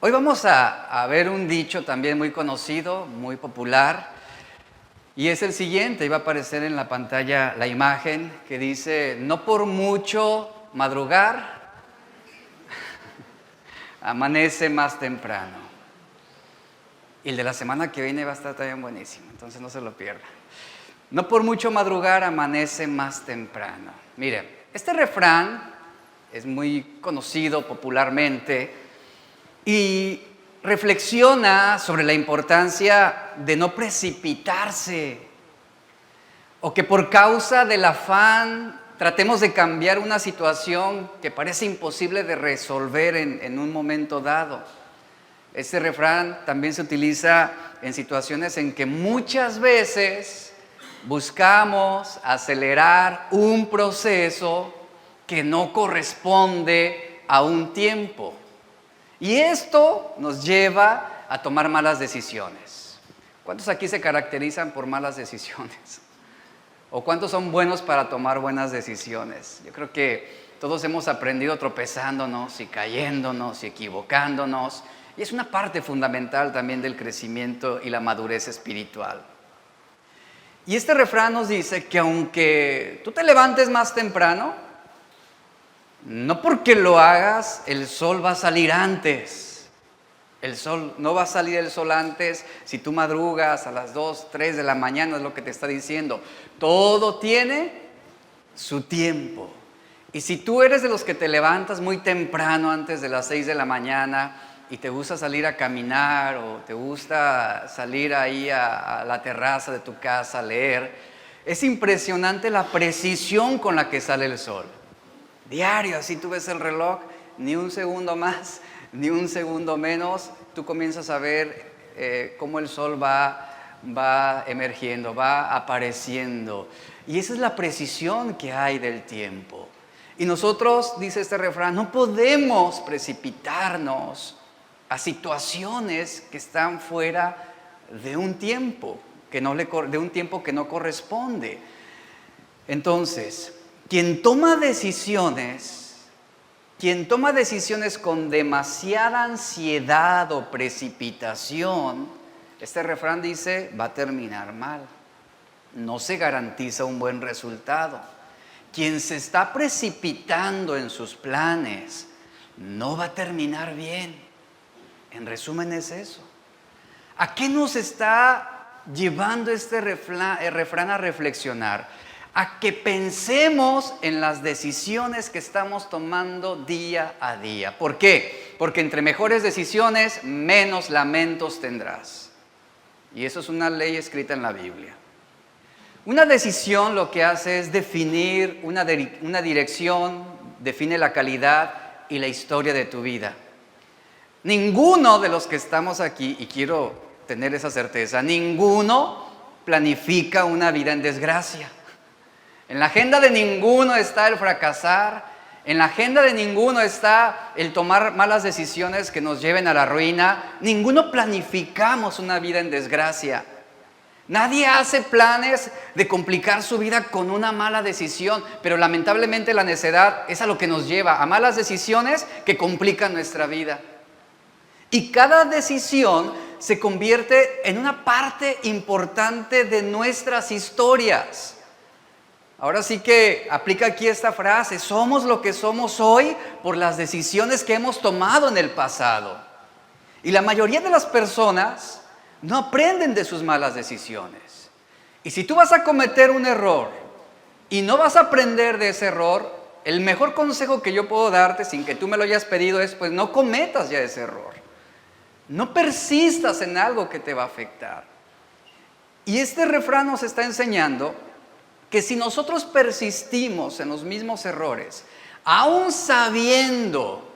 Hoy vamos a ver un dicho también muy conocido, muy popular, y es el siguiente. Iba a aparecer en la pantalla la imagen que dice: no por mucho madrugar, amanece más temprano. Y el de la semana que viene va a estar también buenísimo, entonces no se lo pierda. No por mucho madrugar, amanece más temprano. Mire, este refrán es muy conocido popularmente y reflexiona sobre la importancia de no precipitarse o que por causa del afán tratemos de cambiar una situación que parece imposible de resolver en un momento dado. Este refrán también se utiliza en situaciones en que muchas veces buscamos acelerar un proceso que no corresponde a un tiempo. Y esto nos lleva a tomar malas decisiones. ¿Cuántos aquí se caracterizan por malas decisiones? ¿O cuántos son buenos para tomar buenas decisiones? Yo creo que todos hemos aprendido tropezándonos y cayéndonos y equivocándonos. Y es una parte fundamental también del crecimiento y la madurez espiritual. Y este refrán nos dice que aunque tú te levantes más temprano, no porque lo hagas, el sol va a salir antes. No va a salir el sol antes si tú madrugas a las 2, 3 de la mañana, es lo que te está diciendo. Todo tiene su tiempo. Y si tú eres de los que te levantas muy temprano, antes de las 6 de la mañana, y te gusta salir a caminar o te gusta salir ahí a la terraza de tu casa a leer, es impresionante la precisión con la que sale el sol. Diario, así tú ves el reloj, ni un segundo más, ni un segundo menos, tú comienzas a ver cómo el sol va emergiendo, va apareciendo. Y esa es la precisión que hay del tiempo. Y nosotros, dice este refrán, no podemos precipitarnos a situaciones que están fuera de un tiempo, de un tiempo que no corresponde. Entonces, quien toma decisiones con demasiada ansiedad o precipitación, este refrán dice, va a terminar mal. No se garantiza un buen resultado. Quien se está precipitando en sus planes, no va a terminar bien. En resumen es eso. ¿A qué nos está llevando este refrán a reflexionar? A que pensemos en las decisiones que estamos tomando día a día. ¿Por qué? Porque entre mejores decisiones, menos lamentos tendrás. Y eso es una ley escrita en la Biblia. Una decisión lo que hace es definir una dirección, define la calidad y la historia de tu vida. Ninguno de los que estamos aquí, y quiero tener esa certeza, ninguno planifica una vida en desgracia. En la agenda de ninguno está el fracasar, en la agenda de ninguno está el tomar malas decisiones que nos lleven a la ruina. Ninguno planificamos una vida en desgracia. Nadie hace planes de complicar su vida con una mala decisión, pero lamentablemente la necedad es a lo que nos lleva, a malas decisiones que complican nuestra vida. Y cada decisión se convierte en una parte importante de nuestras historias. Ahora sí que aplica aquí esta frase: somos lo que somos hoy por las decisiones que hemos tomado en el pasado. Y la mayoría de las personas no aprenden de sus malas decisiones. Y si tú vas a cometer un error y no vas a aprender de ese error, el mejor consejo que yo puedo darte, sin que tú me lo hayas pedido, es pues no cometas ya ese error. No persistas en algo que te va a afectar. Y este refrán nos está enseñando que si nosotros persistimos en los mismos errores, aún sabiendo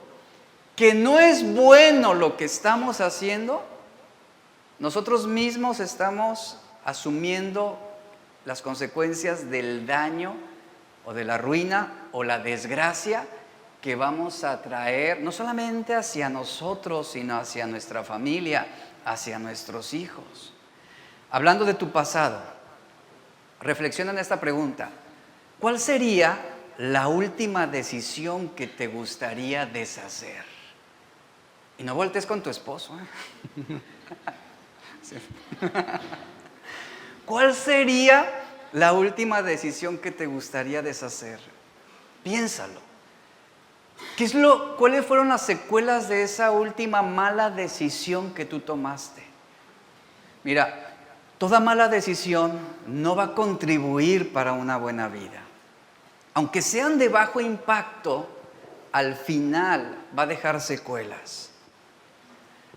que no es bueno lo que estamos haciendo, nosotros mismos estamos asumiendo las consecuencias del daño o de la ruina o la desgracia que vamos a traer no solamente hacia nosotros, sino hacia nuestra familia, hacia nuestros hijos. Hablando de tu pasado, reflexiona en esta pregunta: ¿cuál sería la última decisión que te gustaría deshacer? Y no voltees con tu esposo. Sí. ¿Cuál sería la última decisión que te gustaría deshacer? Piénsalo. ¿Cuáles fueron las secuelas de esa última mala decisión que tú tomaste? Mira, toda mala decisión no va a contribuir para una buena vida. Aunque sean de bajo impacto, al final va a dejar secuelas.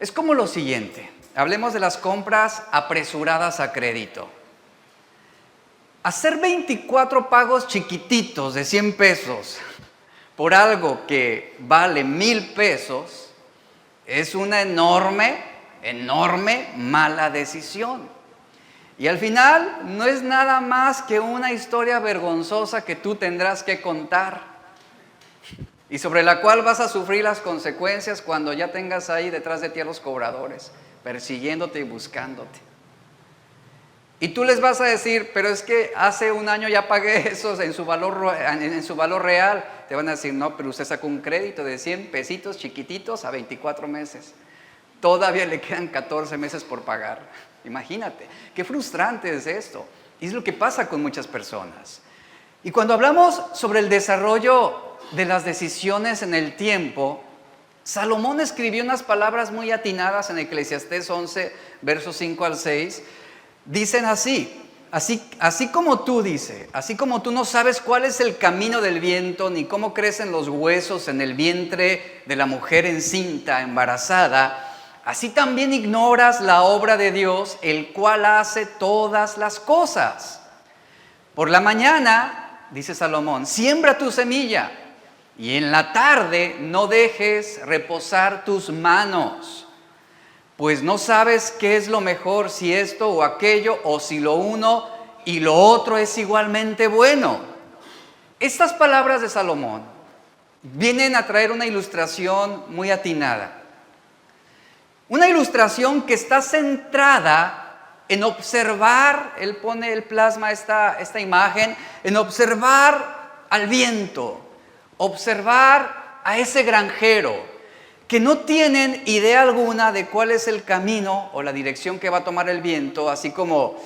Es como lo siguiente, hablemos de las compras apresuradas a crédito. Hacer 24 pagos chiquititos de 100 pesos por algo que vale 1,000 pesos es una enorme mala decisión. Y al final no es nada más que una historia vergonzosa que tú tendrás que contar y sobre la cual vas a sufrir las consecuencias cuando ya tengas ahí detrás de ti a los cobradores, persiguiéndote y buscándote. Y tú les vas a decir, pero es que hace un año ya pagué esos en su valor real. Te van a decir, no, pero usted sacó un crédito de 100 pesitos chiquititos a 24 meses. Todavía le quedan 14 meses por pagar. Imagínate, qué frustrante es esto. Y es lo que pasa con muchas personas. Y cuando hablamos sobre el desarrollo de las decisiones en el tiempo, Salomón escribió unas palabras muy atinadas en Eclesiastés 11, versos 5 al 6. Dicen así como tú, dice, así como tú no sabes cuál es el camino del viento, ni cómo crecen los huesos en el vientre de la mujer encinta, embarazada, así también ignoras la obra de Dios, el cual hace todas las cosas. Por la mañana, dice Salomón, siembra tu semilla, y en la tarde no dejes reposar tus manos, pues no sabes qué es lo mejor, si esto o aquello, o si lo uno y lo otro es igualmente bueno. Estas palabras de Salomón vienen a traer una ilustración muy atinada. Una ilustración que está centrada en observar, él plasma esta imagen, en observar al viento, observar a ese granjero, que no tienen idea alguna de cuál es el camino o la dirección que va a tomar el viento, así como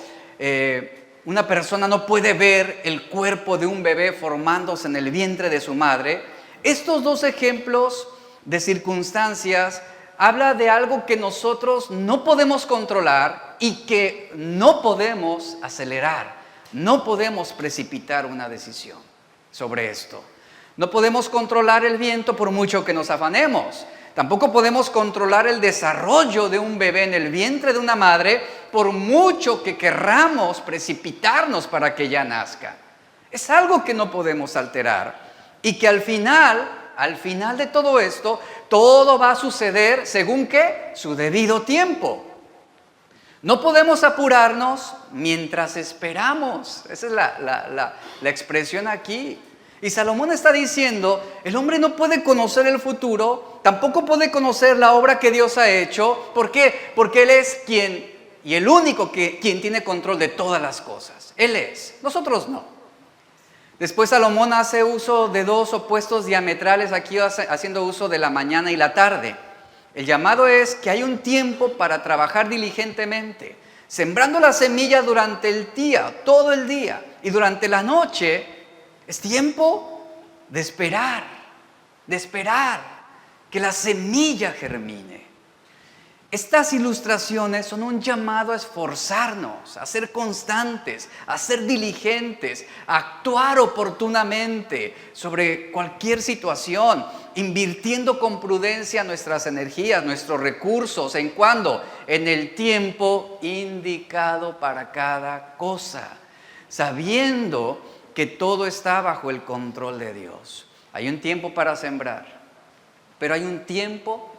una persona no puede ver el cuerpo de un bebé formándose en el vientre de su madre. Estos dos ejemplos de circunstancias habla de algo que nosotros no podemos controlar y que no podemos acelerar, no podemos precipitar una decisión sobre esto. No podemos controlar el viento por mucho que nos afanemos. Tampoco podemos controlar el desarrollo de un bebé en el vientre de una madre por mucho que querramos precipitarnos para que ya nazca. Es algo que no podemos alterar y que al final de todo esto, todo va a suceder según ¿qué? Su debido tiempo. No podemos apurarnos mientras esperamos. Esa es la expresión aquí. Y Salomón está diciendo, el hombre no puede conocer el futuro, tampoco puede conocer la obra que Dios ha hecho. ¿Por qué? Porque Él es quien, y el único quien tiene control de todas las cosas. Él es, nosotros no. Después Salomón hace uso de dos opuestos diametrales, aquí haciendo uso de la mañana y la tarde. El llamado es que hay un tiempo para trabajar diligentemente, sembrando la semilla durante el día, todo el día, y durante la noche es tiempo de esperar que la semilla germine. Estas ilustraciones son un llamado a esforzarnos, a ser constantes, a ser diligentes, a actuar oportunamente sobre cualquier situación, invirtiendo con prudencia nuestras energías, nuestros recursos. ¿En cuándo? En el tiempo indicado para cada cosa, sabiendo que todo está bajo el control de Dios. Hay un tiempo para sembrar, pero hay un tiempo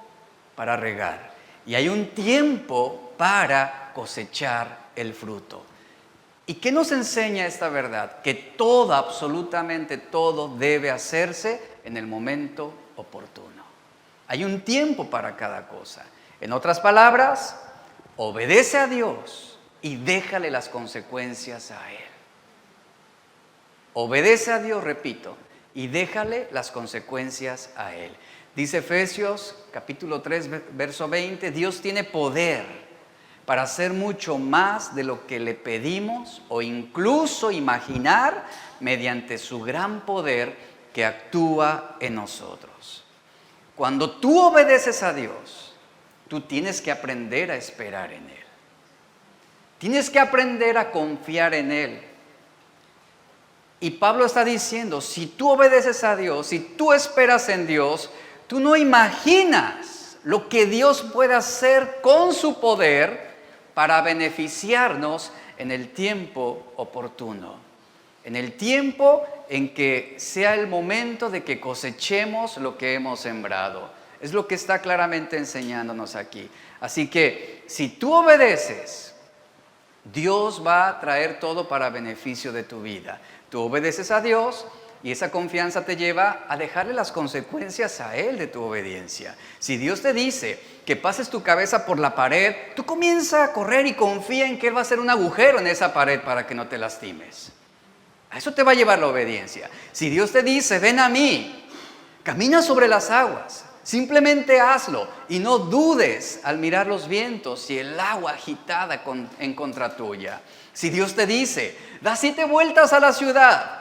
para regar y hay un tiempo para cosechar el fruto. ¿Y qué nos enseña esta verdad? Que todo, absolutamente todo, debe hacerse en el momento oportuno. Hay un tiempo para cada cosa. En otras palabras, obedece a Dios y déjale las consecuencias a Él. Obedece a Dios, repito, y déjale las consecuencias a Él. Dice Efesios capítulo 3, verso 20, Dios tiene poder para hacer mucho más de lo que le pedimos o incluso imaginar mediante su gran poder que actúa en nosotros. Cuando tú obedeces a Dios, tú tienes que aprender a esperar en Él. Tienes que aprender a confiar en Él. Y Pablo está diciendo, si tú obedeces a Dios, si tú esperas en Dios, tú no imaginas lo que Dios puede hacer con su poder para beneficiarnos en el tiempo oportuno. En el tiempo en que sea el momento de que cosechemos lo que hemos sembrado. Es lo que está claramente enseñándonos aquí. Así que si tú obedeces, Dios va a traer todo para beneficio de tu vida. Tú obedeces a Dios y esa confianza te lleva a dejarle las consecuencias a Él de tu obediencia. Si Dios te dice que pases tu cabeza por la pared, tú comienza a correr y confía en que Él va a hacer un agujero en esa pared para que no te lastimes. A eso te va a llevar la obediencia. Si Dios te dice, ven a mí, camina sobre las aguas, simplemente hazlo y no dudes al mirar los vientos y el agua agitada en contra tuya. Si Dios te dice, da 7 vueltas a la ciudad,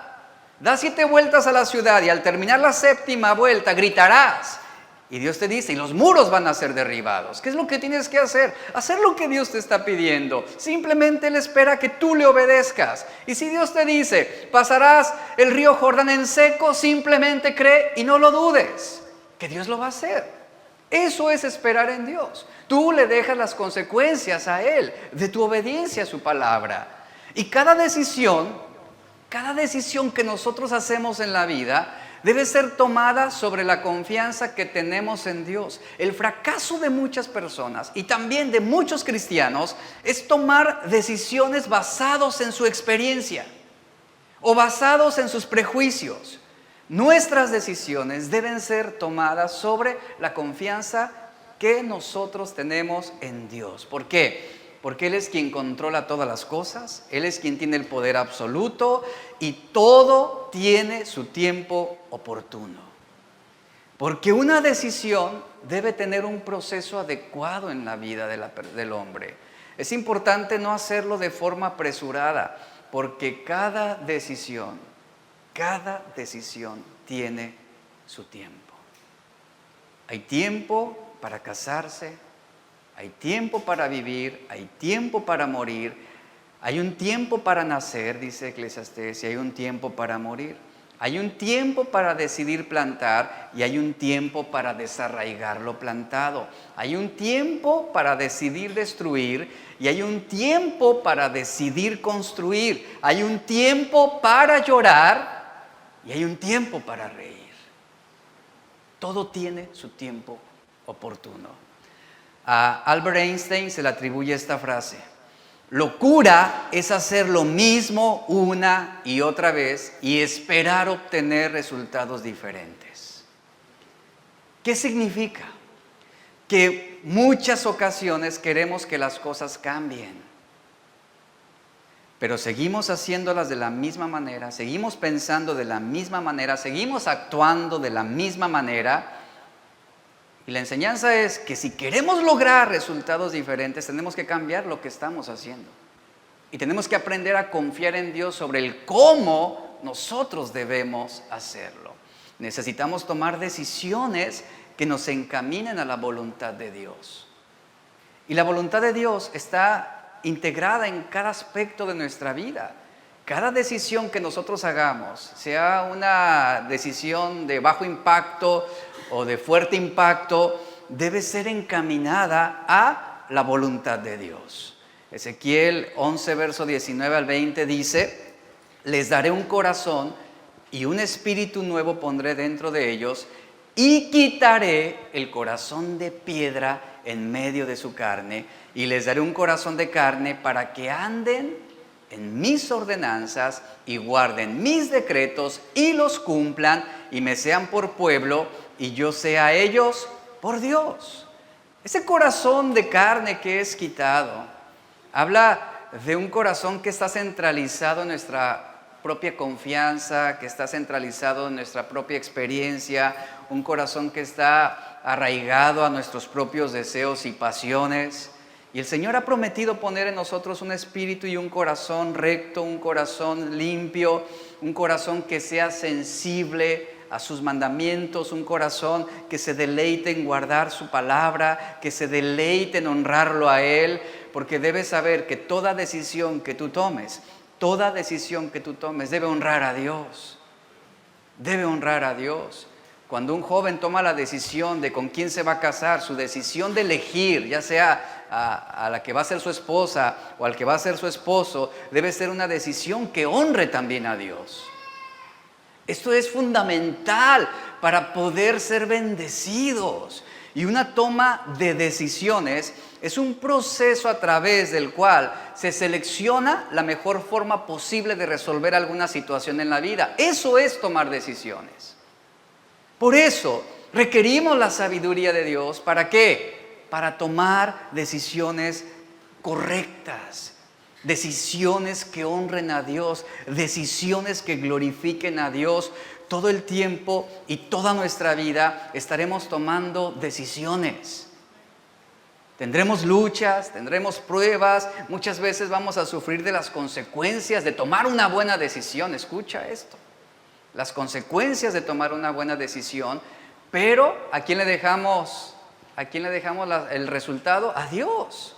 da 7 vueltas a la ciudad y al terminar la 7ª vuelta gritarás. Y Dios te dice, y los muros van a ser derribados. ¿Qué es lo que tienes que hacer? Hacer lo que Dios te está pidiendo. Simplemente Él espera que tú le obedezcas. Y si Dios te dice, pasarás el río Jordán en seco, simplemente cree y no lo dudes, que Dios lo va a hacer. Eso es esperar en Dios. Tú le dejas las consecuencias a Él de tu obediencia a su palabra. Y cada decisión que nosotros hacemos en la vida debe ser tomada sobre la confianza que tenemos en Dios. El fracaso de muchas personas y también de muchos cristianos es tomar decisiones basados en su experiencia o basados en sus prejuicios. Nuestras decisiones deben ser tomadas sobre la confianza que nosotros tenemos en Dios. ¿Por qué? Porque Él es quien controla todas las cosas, Él es quien tiene el poder absoluto y todo tiene su tiempo oportuno. Porque una decisión debe tener un proceso adecuado en la vida del hombre. Es importante no hacerlo de forma apresurada, porque cada decisión tiene su tiempo. Hay tiempo para casarse, hay tiempo para vivir, hay tiempo para morir, hay un tiempo para nacer, dice Eclesiastés, y hay un tiempo para morir. Hay un tiempo para decidir plantar y hay un tiempo para desarraigar lo plantado. Hay un tiempo para decidir destruir y hay un tiempo para decidir construir. Hay un tiempo para llorar y hay un tiempo para reír. Todo tiene su tiempo oportuno. A Albert Einstein se le atribuye esta frase: locura es hacer lo mismo una y otra vez y esperar obtener resultados diferentes. ¿Qué significa? Que muchas ocasiones queremos que las cosas cambien, pero seguimos haciéndolas de la misma manera, seguimos pensando de la misma manera, seguimos actuando de la misma manera. Y la enseñanza es que si queremos lograr resultados diferentes, tenemos que cambiar lo que estamos haciendo. Y tenemos que aprender a confiar en Dios sobre el cómo nosotros debemos hacerlo. Necesitamos tomar decisiones que nos encaminen a la voluntad de Dios. Y la voluntad de Dios está integrada en cada aspecto de nuestra vida. Cada decisión que nosotros hagamos, sea una decisión de bajo impacto o de fuerte impacto, debe ser encaminada a la voluntad de Dios. Ezequiel 11, verso 19 al 20 dice: les daré un corazón y un espíritu nuevo pondré dentro de ellos y quitaré el corazón de piedra en medio de su carne y les daré un corazón de carne para que anden en mis ordenanzas y guarden mis decretos y los cumplan y me sean por pueblo y yo sea a ellos por Dios. Ese corazón de carne que es quitado habla de un corazón que está centralizado en nuestra propia confianza, que está centralizado en nuestra propia experiencia, un corazón que está arraigado a nuestros propios deseos y pasiones. Y el Señor ha prometido poner en nosotros un espíritu y un corazón recto, un corazón limpio, un corazón que sea sensible a sus mandamientos, un corazón que se deleite en guardar su palabra, que se deleite en honrarlo a Él, porque debes saber que toda decisión que tú tomes debe honrar a Dios. Debe honrar a Dios. Cuando un joven toma la decisión de con quién se va a casar, su decisión de elegir, ya sea a la que va a ser su esposa o al que va a ser su esposo, debe ser una decisión que honre también a Dios. Esto es fundamental para poder ser bendecidos. Y una toma de decisiones es un proceso a través del cual se selecciona la mejor forma posible de resolver alguna situación en la vida. Eso es tomar decisiones. Por eso requerimos la sabiduría de Dios. ¿Para qué? Para tomar decisiones correctas. Decisiones que honren a Dios, decisiones que glorifiquen a Dios. Todo el tiempo y toda nuestra vida estaremos tomando decisiones. Tendremos luchas, tendremos pruebas, muchas veces vamos a sufrir de las consecuencias de tomar una buena decisión. Escucha esto, las consecuencias de tomar una buena decisión, pero ¿a quién le dejamos el resultado? A Dios.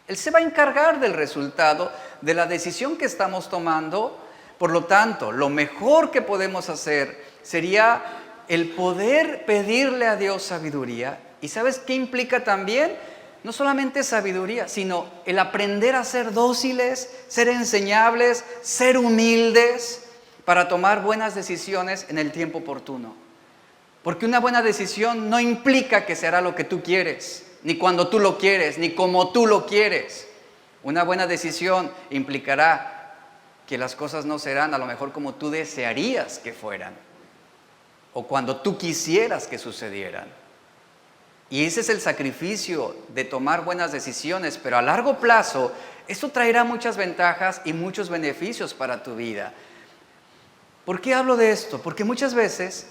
Él se va a encargar del resultado de la decisión que estamos tomando. Por lo tanto, lo mejor que podemos hacer sería el poder pedirle a Dios sabiduría. ¿Y sabes qué implica también? No solamente sabiduría, sino el aprender a ser dóciles, ser enseñables, ser humildes para tomar buenas decisiones en el tiempo oportuno. Porque una buena decisión no implica que se hará lo que tú quieres, ni cuando tú lo quieres, ni como tú lo quieres. Una buena decisión implicará que las cosas no serán a lo mejor como tú desearías que fueran, o cuando tú quisieras que sucedieran. Y ese es el sacrificio de tomar buenas decisiones, pero a largo plazo esto traerá muchas ventajas y muchos beneficios para tu vida. ¿Por qué hablo de esto? Porque muchas veces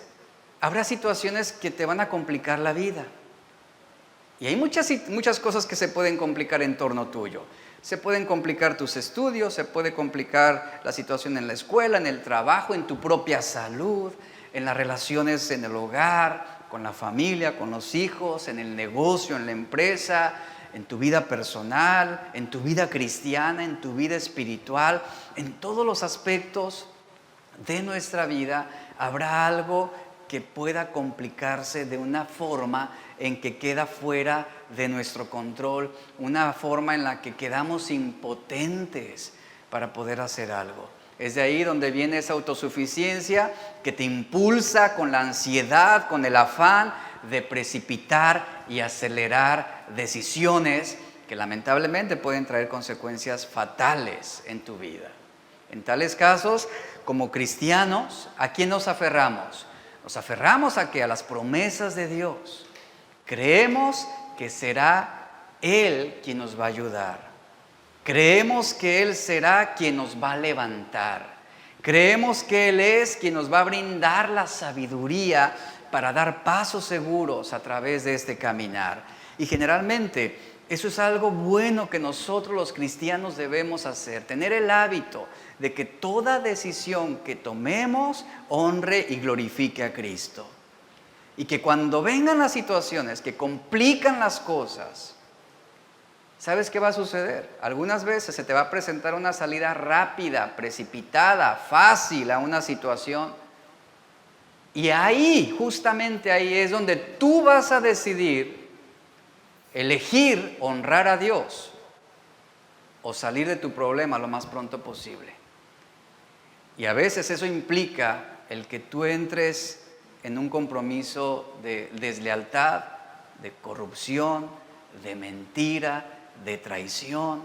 habrá situaciones que te van a complicar la vida. Y hay muchas cosas que se pueden complicar en torno tuyo. Se pueden complicar tus estudios, se puede complicar la situación en la escuela, en el trabajo, en tu propia salud, en las relaciones en el hogar, con la familia, con los hijos, en el negocio, en la empresa, en tu vida personal, en tu vida cristiana, en tu vida espiritual. En todos los aspectos de nuestra vida habrá algo que pueda complicarse de una forma en que queda fuera de nuestro control, una forma en la que quedamos impotentes para poder hacer algo. Es de ahí donde viene esa autosuficiencia que te impulsa con la ansiedad, con el afán de precipitar y acelerar decisiones que lamentablemente pueden traer consecuencias fatales en tu vida. En tales casos, como cristianos, ¿a quién nos aferramos? Nos aferramos a las promesas de Dios. Creemos que será Él quien nos va a ayudar. Creemos que Él será quien nos va a levantar. Creemos que Él es quien nos va a brindar la sabiduría para dar pasos seguros a través de este caminar. Y generalmente eso es algo bueno que nosotros los cristianos debemos hacer. Tener el hábito de que toda decisión que tomemos honre y glorifique a Cristo. Y que cuando vengan las situaciones que complican las cosas, ¿sabes qué va a suceder? Algunas veces se te va a presentar una salida rápida, precipitada, fácil a una situación. Y ahí, justamente ahí es donde tú vas a decidir elegir honrar a Dios o salir de tu problema lo más pronto posible. Y a veces eso implica el que tú entres en un compromiso de deslealtad, de corrupción, de mentira, de traición.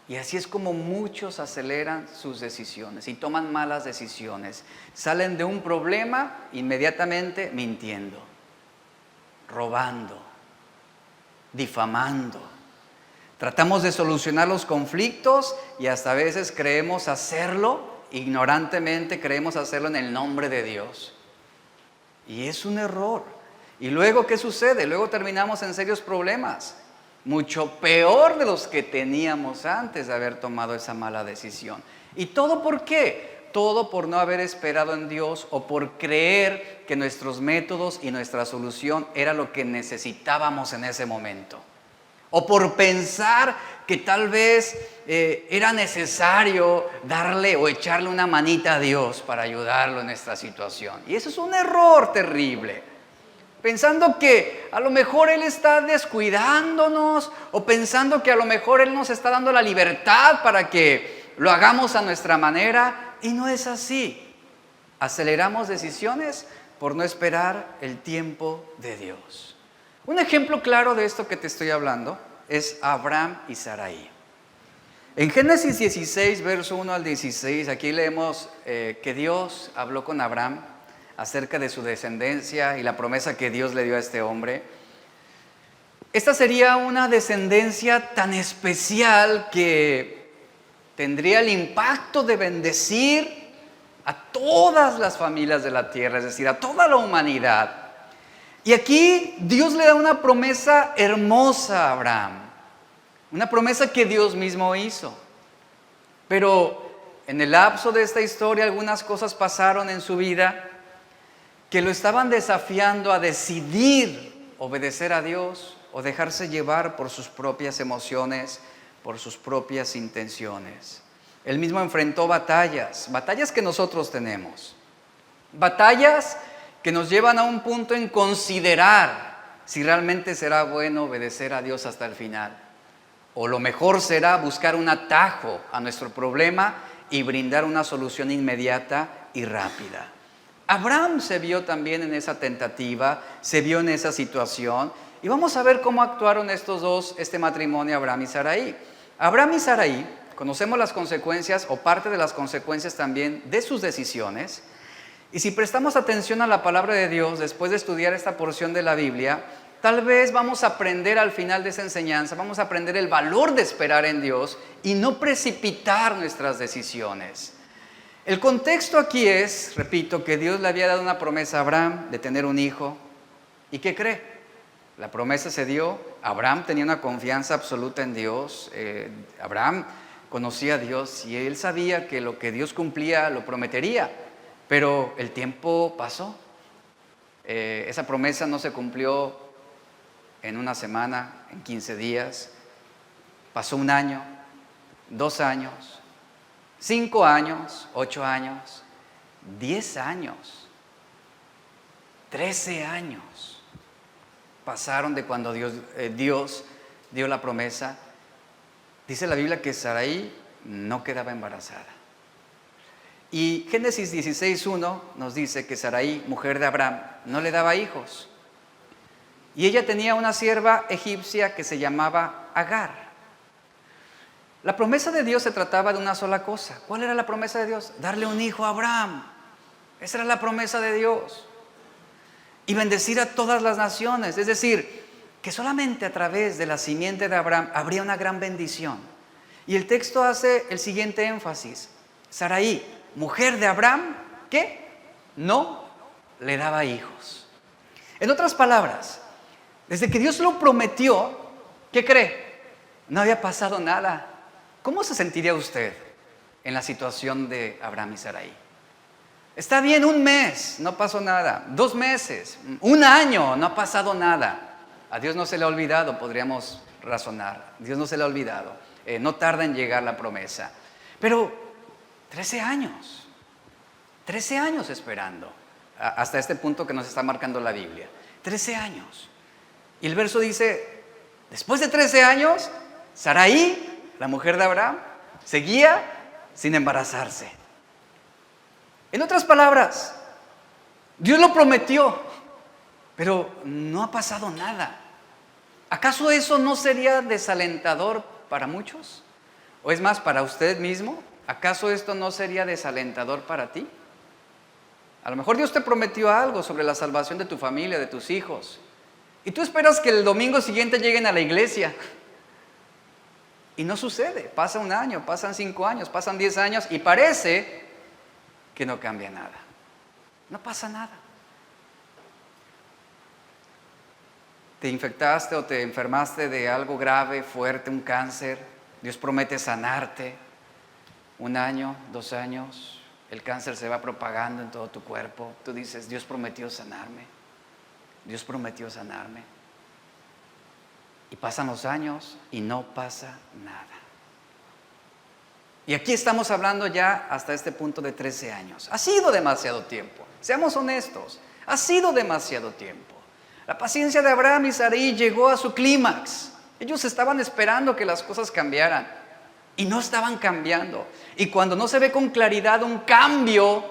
Y así es como muchos aceleran sus decisiones y toman malas decisiones. Salen de un problema inmediatamente mintiendo, robando, difamando. Tratamos de solucionar los conflictos y hasta a veces creemos hacerlo, ignorantemente creemos hacerlo en el nombre de Dios. Y es un error. ¿Y luego qué sucede? Luego terminamos en serios problemas, mucho peor de los que teníamos antes de haber tomado esa mala decisión. ¿Y todo por qué? Todo por no haber esperado en Dios o por creer que nuestros métodos y nuestra solución era lo que necesitábamos en ese momento. O por pensar que tal vez era necesario darle o echarle una manita a Dios para ayudarlo en esta situación. Y eso es un error terrible. Pensando que a lo mejor Él está descuidándonos o pensando que a lo mejor Él nos está dando la libertad para que lo hagamos a nuestra manera. Y no es así. Aceleramos decisiones por no esperar el tiempo de Dios. Un ejemplo claro de esto que te estoy hablando es Abraham y Sarai. En Génesis 16, verso 1 al 16, aquí leemos que Dios habló con Abraham acerca de su descendencia y la promesa que Dios le dio a este hombre. Esta sería una descendencia tan especial que tendría el impacto de bendecir a todas las familias de la tierra, es decir, a toda la humanidad. Y aquí Dios le da una promesa hermosa a Abraham, una promesa que Dios mismo hizo. Pero en el lapso de esta historia algunas cosas pasaron en su vida que lo estaban desafiando a decidir obedecer a Dios o dejarse llevar por sus propias emociones, por sus propias intenciones. Él mismo enfrentó batallas que nosotros tenemos, batallas que nos llevan a un punto en considerar si realmente será bueno obedecer a Dios hasta el final, o lo mejor será buscar un atajo a nuestro problema y brindar una solución inmediata y rápida. Abraham se vio también en esa tentativa, se vio en esa situación, y vamos a ver cómo actuaron estos dos, este matrimonio, Abraham y Sarai. Abraham y Sarai, conocemos las consecuencias o parte de las consecuencias también de sus decisiones. Y si prestamos atención a la palabra de Dios después de estudiar esta porción de la Biblia, tal vez vamos a aprender al final de esa enseñanza, vamos a aprender el valor de esperar en Dios y no precipitar nuestras decisiones. El contexto aquí es, repito, que Dios le había dado una promesa a Abraham de tener un hijo. ¿Y qué cree? La promesa se dio, Abraham tenía una confianza absoluta en Dios, Abraham conocía a Dios y él sabía que lo que Dios cumplía lo prometería, pero el tiempo pasó. Esa promesa no se cumplió en una semana, en 15 días, pasó 1 año, 2 años, 5 años, 8 años, 10 años, 13 años. Pasaron de cuando Dios dio la promesa. Dice la Biblia que Sarai no quedaba embarazada. Y Génesis 16:1 nos dice que Sarai, mujer de Abraham, no le daba hijos. Y ella tenía una sierva egipcia que se llamaba Agar. La promesa de Dios se trataba de una sola cosa. ¿Cuál era la promesa de Dios? Darle un hijo a Abraham. Esa era la promesa de Dios. Y bendecir a todas las naciones. Es decir, que solamente a través de la simiente de Abraham habría una gran bendición. Y el texto hace el siguiente énfasis. Sarai, mujer de Abraham, ¿qué? No le daba hijos. En otras palabras, desde que Dios lo prometió, ¿qué cree? No había pasado nada. ¿Cómo se sentiría usted en la situación de Abraham y Sarai? Está bien, 1 mes, no pasó nada. 2 meses, 1 año, no ha pasado nada. A Dios no se le ha olvidado, podríamos razonar. Dios no se le ha olvidado. No tarda en llegar la promesa. Pero 13 años esperando, hasta este punto que nos está marcando la Biblia. 13 años. Y el verso dice, después de 13 años, Sarai, la mujer de Abraham, seguía sin embarazarse. En otras palabras, Dios lo prometió, pero no ha pasado nada. ¿Acaso eso no sería desalentador para muchos? ¿O es más, para usted mismo? ¿Acaso esto no sería desalentador para ti? A lo mejor Dios te prometió algo sobre la salvación de tu familia, de tus hijos, y tú esperas que el domingo siguiente lleguen a la iglesia. Y no sucede. Pasa 1 año, pasan 5 años, pasan 10 años y parece que no cambia nada. No pasa nada. te infectaste o te enfermaste de algo grave, fuerte, un cáncer, Dios promete sanarte. 1 año, 2 años, el cáncer se va propagando en todo tu cuerpo. Tú dices, Dios prometió sanarme. Dios prometió sanarme. Y pasan los años y no pasa nada. Y aquí estamos hablando ya hasta este punto de 13 años. Ha sido demasiado tiempo. Seamos honestos. Ha sido demasiado tiempo. La paciencia de Abraham y Sarai llegó a su clímax. Ellos estaban esperando que las cosas cambiaran y no estaban cambiando. Y cuando no se ve con claridad un cambio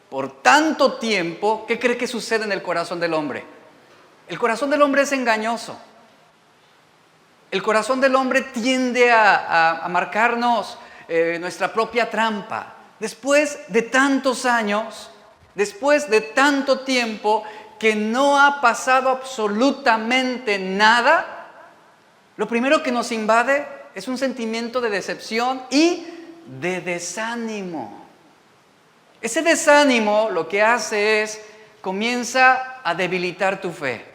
por tanto tiempo, ¿qué cree que sucede en el corazón del hombre? El corazón del hombre es engañoso. El corazón del hombre tiende a marcarnos nuestra propia trampa. Después de tantos años, después de tanto tiempo que no ha pasado absolutamente nada, lo primero que nos invade es un sentimiento de decepción y de desánimo. Ese desánimo lo que hace es, comienza a debilitar tu fe.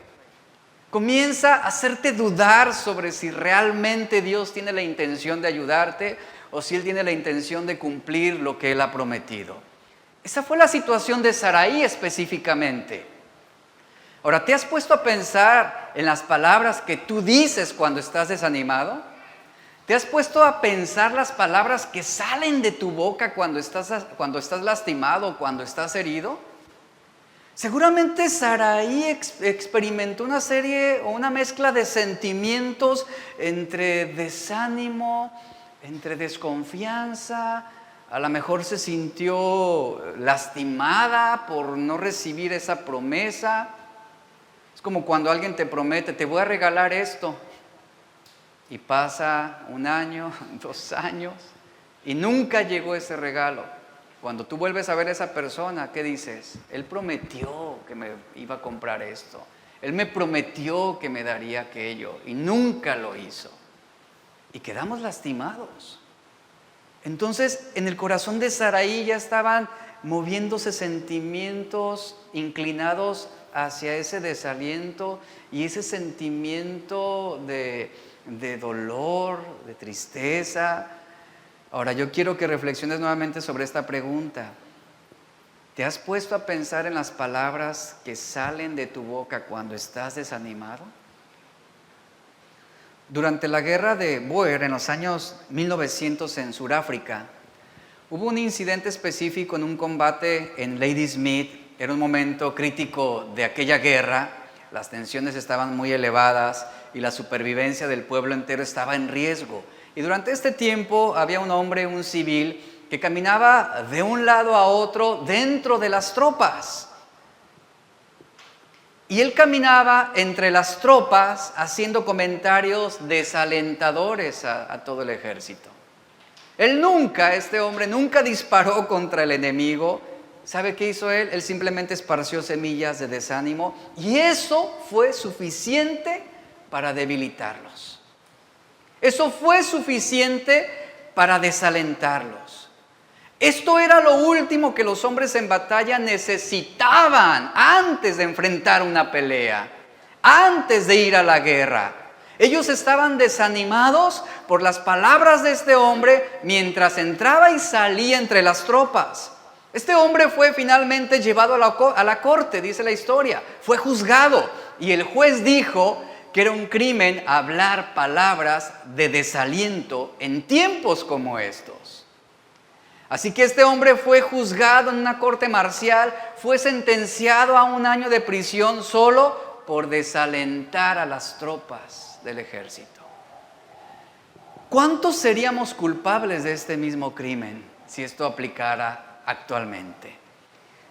Comienza a hacerte dudar sobre si realmente Dios tiene la intención de ayudarte o si Él tiene la intención de cumplir lo que Él ha prometido. Esa fue la situación de Sarai específicamente. Ahora, ¿te has puesto a pensar en las palabras que tú dices cuando estás desanimado? ¿Te has puesto a pensar las palabras que salen de tu boca cuando estás lastimado, cuando estás herido? Seguramente Sarai experimentó una serie o una mezcla de sentimientos entre desánimo, entre desconfianza. A lo mejor se sintió lastimada por no recibir esa promesa. Es como cuando alguien te promete, te voy a regalar esto. Y pasa 1 año, 2 años, y nunca llegó ese regalo. Cuando tú vuelves a ver a esa persona, ¿qué dices? Él prometió que me iba a comprar esto. Él me prometió que me daría aquello, y nunca lo hizo. Y quedamos lastimados. Entonces, en el corazón de Sarai ya estaban moviéndose sentimientos inclinados hacia ese desaliento y ese sentimiento de dolor, de tristeza. Ahora, yo quiero que reflexiones nuevamente sobre esta pregunta. ¿Te has puesto a pensar en las palabras que salen de tu boca cuando estás desanimado? Durante la guerra de Boer, en los años 1900 en Sudáfrica, hubo un incidente específico en un combate en Ladysmith. Era un momento crítico de aquella guerra. Las tensiones estaban muy elevadas y la supervivencia del pueblo entero estaba en riesgo. Y durante este tiempo había un hombre, un civil, que caminaba de un lado a otro dentro de las tropas. Y él caminaba entre las tropas haciendo comentarios desalentadores a todo el ejército. Este hombre nunca disparó contra el enemigo. ¿Sabe qué hizo él? Él simplemente esparció semillas de desánimo y eso fue suficiente para debilitarlos. Eso fue suficiente para desalentarlos. Esto era lo último que los hombres en batalla necesitaban antes de enfrentar una pelea, antes de ir a la guerra. Ellos estaban desanimados por las palabras de este hombre mientras entraba y salía entre las tropas. Este hombre fue finalmente llevado a la corte, dice la historia. Fue juzgado y el juez dijo que era un crimen hablar palabras de desaliento en tiempos como estos. Así que este hombre fue juzgado en una corte marcial, fue sentenciado a 1 año de prisión solo por desalentar a las tropas del ejército. ¿Cuántos seríamos culpables de este mismo crimen si esto aplicara actualmente?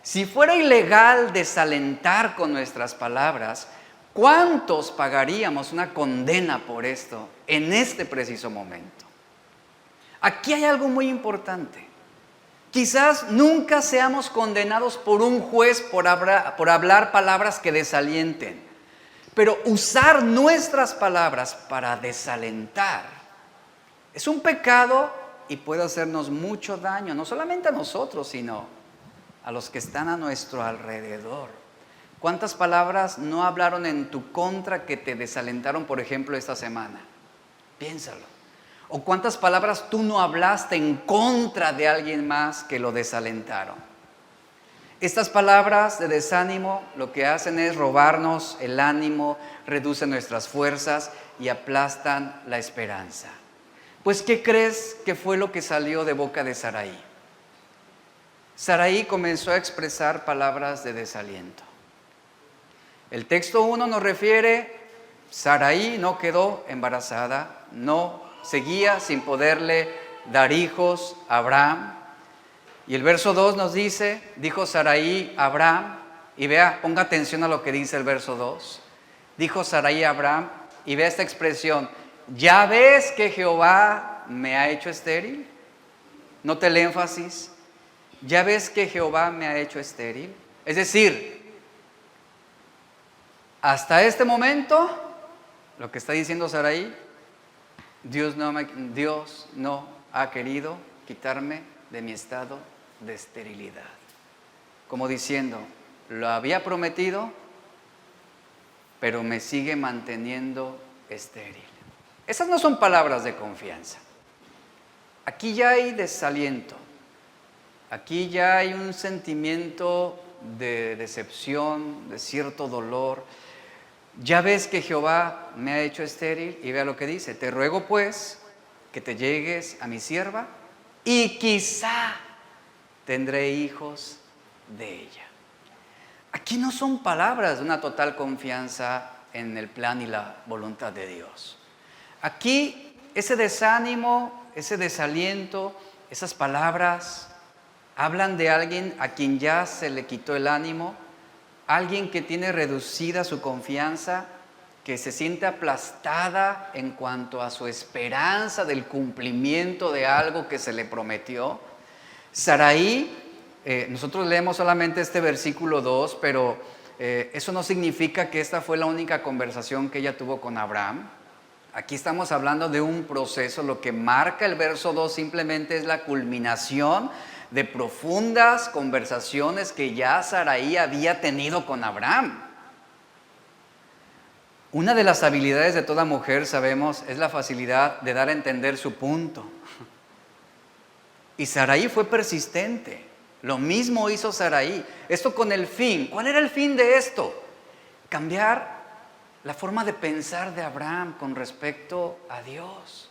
Si fuera ilegal desalentar con nuestras palabras, ¿cuántos pagaríamos una condena por esto en este preciso momento? Aquí hay algo muy importante. Quizás nunca seamos condenados por un juez por hablar palabras que desalienten, pero usar nuestras palabras para desalentar es un pecado y puede hacernos mucho daño, no solamente a nosotros, sino a los que están a nuestro alrededor. ¿Cuántas palabras no hablaron en tu contra que te desalentaron, por ejemplo, esta semana? Piénsalo. ¿O cuántas palabras tú no hablaste en contra de alguien más que lo desalentaron? Estas palabras de desánimo lo que hacen es robarnos el ánimo, reducen nuestras fuerzas y aplastan la esperanza. Pues, ¿qué crees que fue lo que salió de boca de Saraí? Saraí comenzó a expresar palabras de desaliento. El texto 1 nos refiere, Saraí no quedó embarazada, no seguía sin poderle dar hijos a Abraham. Y el verso 2 nos dice, dijo Saraí a Abraham, y vea, ponga atención a lo que dice el verso 2. Dijo Saraí a Abraham, y vea esta expresión, ¿ya ves que Jehová me ha hecho estéril? Note el énfasis, ¿ya ves que Jehová me ha hecho estéril? Es decir, hasta este momento, lo que está diciendo Saraí, Dios no ha querido quitarme de mi estado de esterilidad. Como diciendo, lo había prometido, pero me sigue manteniendo estéril. Esas no son palabras de confianza. Aquí ya hay desaliento. Aquí ya hay un sentimiento de decepción, de cierto dolor. Ya ves que Jehová me ha hecho estéril, y vea lo que dice, te ruego pues que te llegues a mi sierva y quizá tendré hijos de ella. Aquí no son palabras de una total confianza en el plan y la voluntad de Dios. Aquí ese desánimo, ese desaliento, esas palabras hablan de alguien a quien ya se le quitó el ánimo, alguien que tiene reducida su confianza, que se siente aplastada en cuanto a su esperanza del cumplimiento de algo que se le prometió. Saraí, nosotros leemos solamente este versículo 2, pero eso no significa que esta fue la única conversación que ella tuvo con Abraham. Aquí estamos hablando de un proceso, lo que marca el verso 2 simplemente es la culminación de profundas conversaciones que ya Saraí había tenido con Abraham. Una de las habilidades de toda mujer, sabemos, es la facilidad de dar a entender su punto. Y Saraí fue persistente. Lo mismo hizo Saraí. Esto con el fin. ¿Cuál era el fin de esto? Cambiar la forma de pensar de Abraham con respecto a Dios.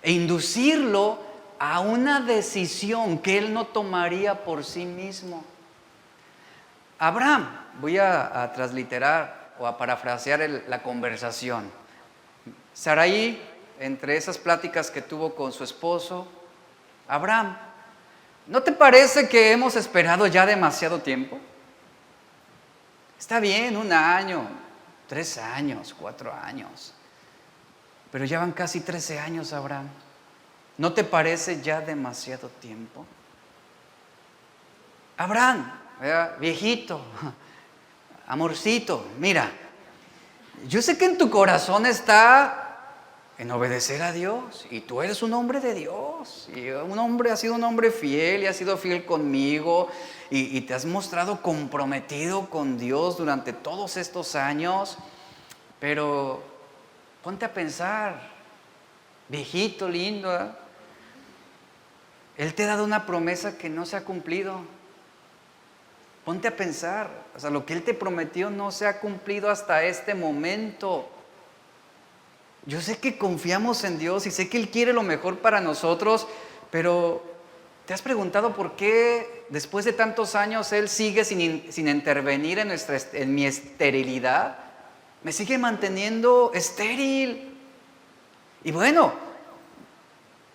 E inducirlo a una decisión que él no tomaría por sí mismo. Abraham, voy a transliterar o a parafrasear la conversación. Saraí, entre esas pláticas que tuvo con su esposo, Abraham, ¿no te parece que hemos esperado ya demasiado tiempo? Está bien, 1 año, 3 años, 4 años, pero ya van casi 13 años, Abraham. ¿No te parece ya demasiado tiempo? Abraham, viejito, amorcito, mira, yo sé que en tu corazón está en obedecer a Dios, y tú eres un hombre de Dios, y has sido un hombre fiel, y has sido fiel conmigo, y te has mostrado comprometido con Dios durante todos estos años, pero ponte a pensar, viejito lindo, ¿eh? Él te ha dado una promesa que no se ha cumplido. Ponte a pensar, lo que Él te prometió no se ha cumplido hasta este momento. Yo sé que confiamos en Dios y sé que Él quiere lo mejor para nosotros, pero ¿te has preguntado por qué después de tantos años Él sigue sin intervenir en mi esterilidad? Me sigue manteniendo estéril. Y bueno,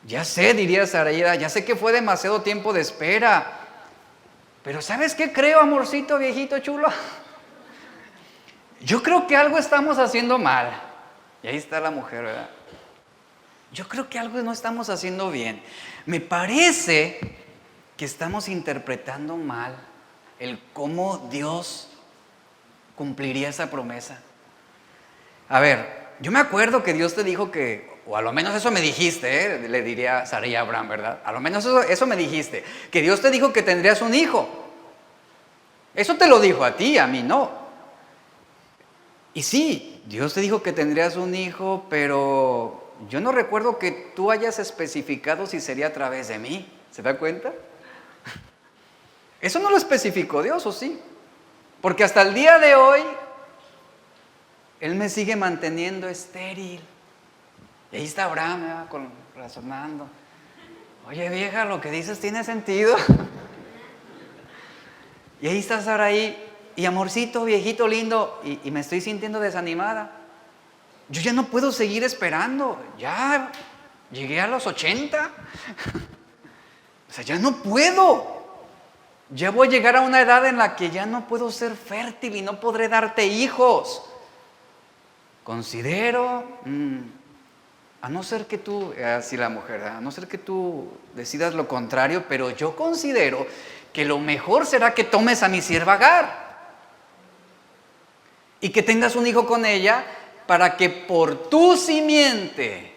ya sé, diría Saraí, ya sé que fue demasiado tiempo de espera, pero ¿sabes qué creo, amorcito, viejito chulo? Yo creo que algo estamos haciendo mal. Y ahí está la mujer, ¿verdad? Yo creo que algo no estamos haciendo bien. Me parece que estamos interpretando mal el cómo Dios cumpliría esa promesa. A ver, yo me acuerdo que Dios te dijo que, o a lo menos eso me dijiste, le diría Saraí a Abraham, ¿verdad? A lo menos eso me dijiste, que Dios te dijo que tendrías un hijo. Eso te lo dijo a ti, a mí no. Y sí, Dios te dijo que tendrías un hijo, pero yo no recuerdo que tú hayas especificado si sería a través de mí. ¿Se da cuenta? Eso no lo especificó Dios, ¿o sí? Porque hasta el día de hoy, Él me sigue manteniendo estéril. Y ahí está Abraham, ¿verdad? Razonando. Oye, vieja, lo que dices tiene sentido. Y ahí está Saraí, y amorcito, viejito lindo, y me estoy sintiendo desanimada. Yo ya no puedo seguir esperando. Ya llegué a los 80. O sea, ya no puedo. Ya voy a llegar a una edad en la que ya no puedo ser fértil y no podré darte hijos. Considero, a no ser que tú, así la mujer, a no ser que tú decidas lo contrario, pero yo considero que lo mejor será que tomes a mi sierva Agar y que tengas un hijo con ella para que por tu simiente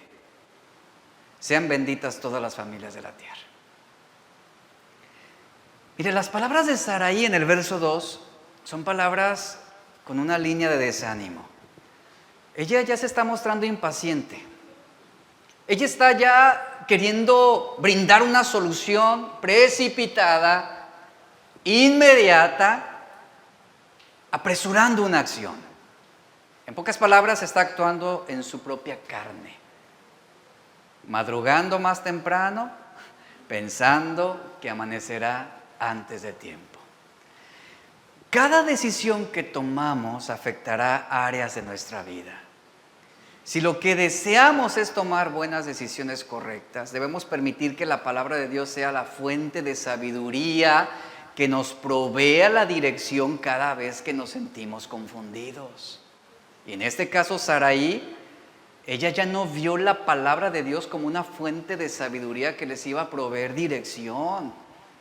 sean benditas todas las familias de la tierra. Mire, las palabras de Saraí en el verso 2 son palabras con una línea de desánimo. Ella ya se está mostrando impaciente. Ella está ya queriendo brindar una solución precipitada, inmediata, apresurando una acción. En pocas palabras, está actuando en su propia carne. Madrugando más temprano, pensando que amanecerá antes de tiempo. Cada decisión que tomamos afectará áreas de nuestra vida. Si lo que deseamos es tomar buenas decisiones correctas, debemos permitir que la palabra de Dios sea la fuente de sabiduría que nos provea la dirección cada vez que nos sentimos confundidos. Y en este caso, Saraí, ella ya no vio la palabra de Dios como una fuente de sabiduría que les iba a proveer dirección.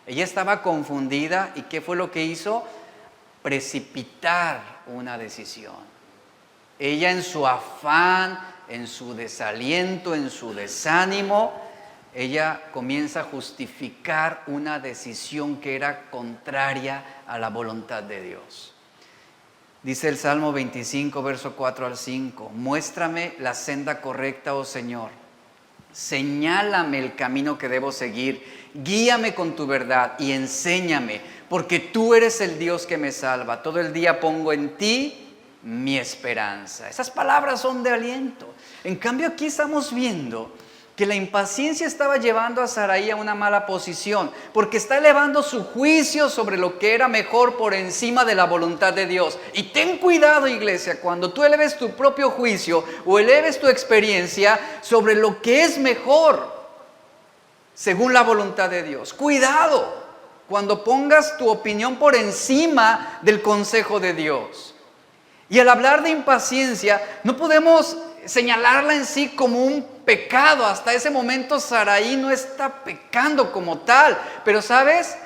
Ella estaba confundida, y ¿qué fue lo que hizo? Precipitar una decisión. Ella, en su afán, en su desaliento, en su desánimo, ella comienza a justificar una decisión que era contraria a la voluntad de Dios. Dice el Salmo 25, verso 4 al 5, muéstrame la senda correcta, oh Señor. Señálame el camino que debo seguir. Guíame con tu verdad y enséñame, porque tú eres el Dios que me salva. Todo el día pongo en ti mi esperanza. Esas palabras son de aliento. En cambio, aquí estamos viendo que la impaciencia estaba llevando a Saraí a una mala posición, porque está elevando su juicio sobre lo que era mejor por encima de la voluntad de Dios. Y ten cuidado, iglesia, cuando tú eleves tu propio juicio o eleves tu experiencia sobre lo que es mejor según la voluntad de Dios. Cuidado cuando pongas tu opinión por encima del consejo de Dios. Y al hablar de impaciencia, no podemos señalarla en sí como un pecado. Hasta ese momento Saraí no está pecando como tal. Pero ¿sabes?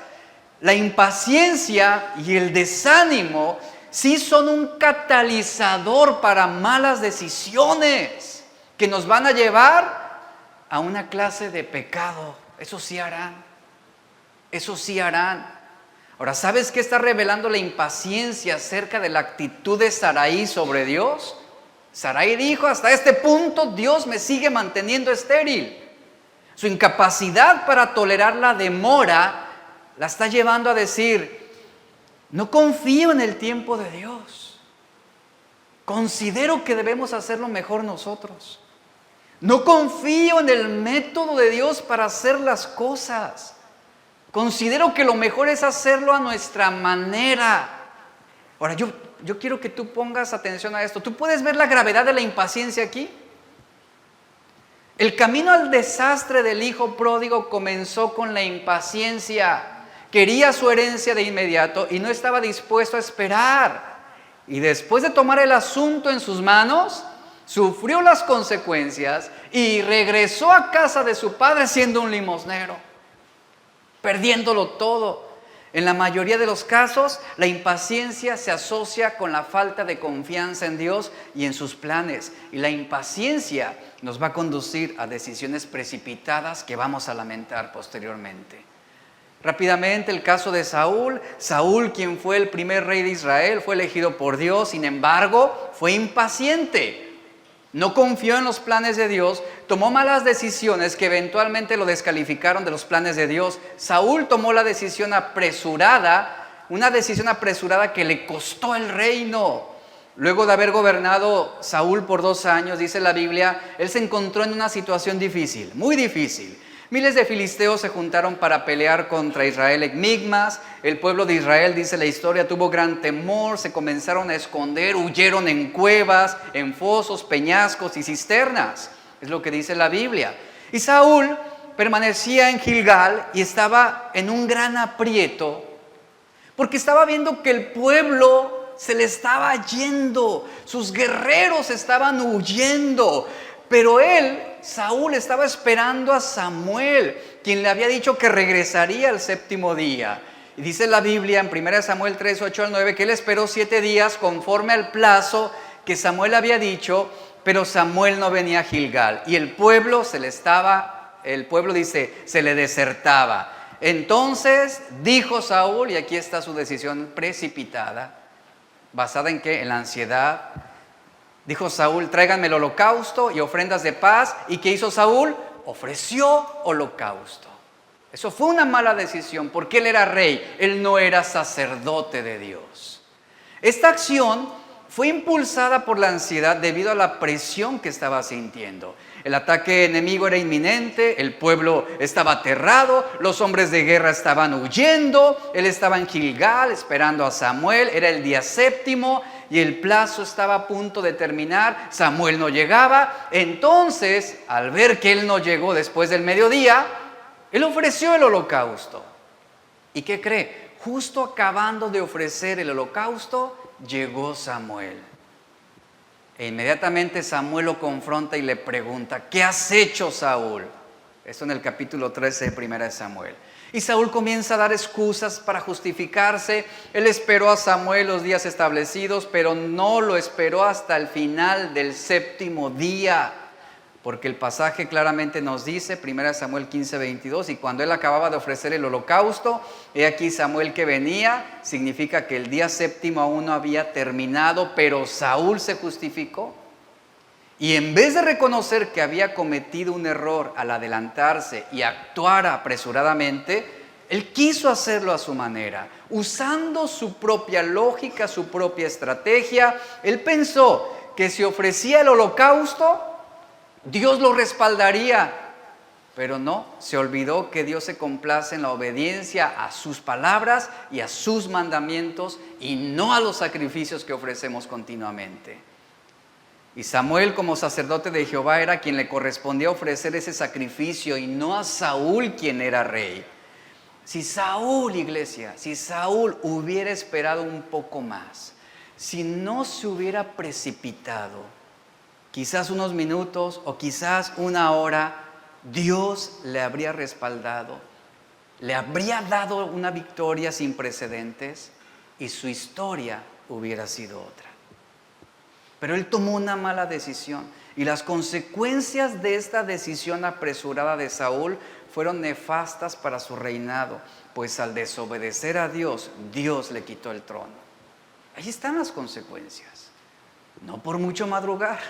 La impaciencia y el desánimo sí son un catalizador para malas decisiones que nos van a llevar a una clase de pecado. Eso sí harán. Eso sí harán. Ahora, ¿sabes qué está revelando la impaciencia acerca de la actitud de Saraí sobre Dios? Saraí dijo, hasta este punto Dios me sigue manteniendo estéril. Su incapacidad para tolerar la demora la está llevando a decir, no confío en el tiempo de Dios. Considero que debemos hacerlo mejor nosotros. No confío en el método de Dios para hacer las cosas. Considero que lo mejor es hacerlo a nuestra manera. Ahora, yo quiero que tú pongas atención a esto. ¿Tú puedes ver la gravedad de la impaciencia aquí? El camino al desastre del hijo pródigo comenzó con la impaciencia. Quería su herencia de inmediato y no estaba dispuesto a esperar. Y después de tomar el asunto en sus manos, sufrió las consecuencias y regresó a casa de su padre siendo un limosnero, perdiéndolo todo. En la mayoría de los casos, la impaciencia se asocia con la falta de confianza en Dios y en sus planes. Y la impaciencia nos va a conducir a decisiones precipitadas que vamos a lamentar posteriormente. Rápidamente el caso de Saúl. Saúl, quien fue el primer rey de Israel, fue elegido por Dios, sin embargo, fue impaciente. No confió en los planes de Dios, tomó malas decisiones que eventualmente lo descalificaron de los planes de Dios. Saúl tomó la decisión apresurada, una decisión apresurada que le costó el reino. Luego de haber gobernado Saúl por 2 años, dice la Biblia, él se encontró en una situación difícil, muy difícil. Miles de filisteos se juntaron para pelear contra Israel en Migmas. El pueblo de Israel, dice la historia, tuvo gran temor, se comenzaron a esconder, huyeron en cuevas, en fosos, peñascos y cisternas. Es lo que dice la Biblia. Y Saúl permanecía en Gilgal y estaba en un gran aprieto porque estaba viendo que el pueblo se le estaba yendo, sus guerreros estaban huyendo, pero él, Saúl, estaba esperando a Samuel, quien le había dicho que regresaría al 7º día. Y dice la Biblia en 1 Samuel 3, 8 al 9, que él esperó 7 días conforme al plazo que Samuel había dicho, pero Samuel no venía a Gilgal. Y el pueblo dice, se le desertaba. Entonces dijo Saúl, y aquí está su decisión precipitada, ¿basada en qué? En la ansiedad. Dijo Saúl, tráiganme el holocausto y ofrendas de paz. ¿Y qué hizo Saúl? Ofreció holocausto. Eso fue una mala decisión porque él era rey, él no era sacerdote de Dios. Esta acción fue impulsada por la ansiedad debido a la presión que estaba sintiendo. El ataque enemigo era inminente, el pueblo estaba aterrado, los hombres de guerra estaban huyendo, él estaba en Gilgal esperando a Samuel, era el día 7º y el plazo estaba a punto de terminar, Samuel no llegaba. Entonces, al ver que él no llegó después del mediodía, él ofreció el holocausto. ¿Y qué cree? Justo acabando de ofrecer el holocausto, llegó Samuel. E inmediatamente Samuel lo confronta y le pregunta, ¿qué has hecho, Saúl? Esto en el capítulo 13 de 1 Samuel. Y Saúl comienza a dar excusas para justificarse. Él esperó a Samuel los días establecidos, pero no lo esperó hasta el final del 7º día. Porque el pasaje claramente nos dice, 1 Samuel 15, 22, y cuando él acababa de ofrecer el holocausto, he aquí Samuel que venía, significa que el día 7º aún no había terminado, pero Saúl se justificó. Y en vez de reconocer que había cometido un error al adelantarse y actuar apresuradamente, él quiso hacerlo a su manera, usando su propia lógica, su propia estrategia. Él pensó que si ofrecía el holocausto, Dios lo respaldaría, pero no, se olvidó que Dios se complace en la obediencia a sus palabras y a sus mandamientos y no a los sacrificios que ofrecemos continuamente. Y Samuel, como sacerdote de Jehová, era quien le correspondía ofrecer ese sacrificio y no a Saúl, quien era rey. Si Saúl, iglesia, si Saúl hubiera esperado un poco más, si no se hubiera precipitado, quizás unos minutos o quizás una hora, Dios le habría respaldado, le habría dado una victoria sin precedentes y su historia hubiera sido otra. Pero él tomó una mala decisión y las consecuencias de esta decisión apresurada de Saúl fueron nefastas para su reinado, pues al desobedecer a Dios, Dios le quitó el trono. Ahí están las consecuencias. No por mucho madrugar,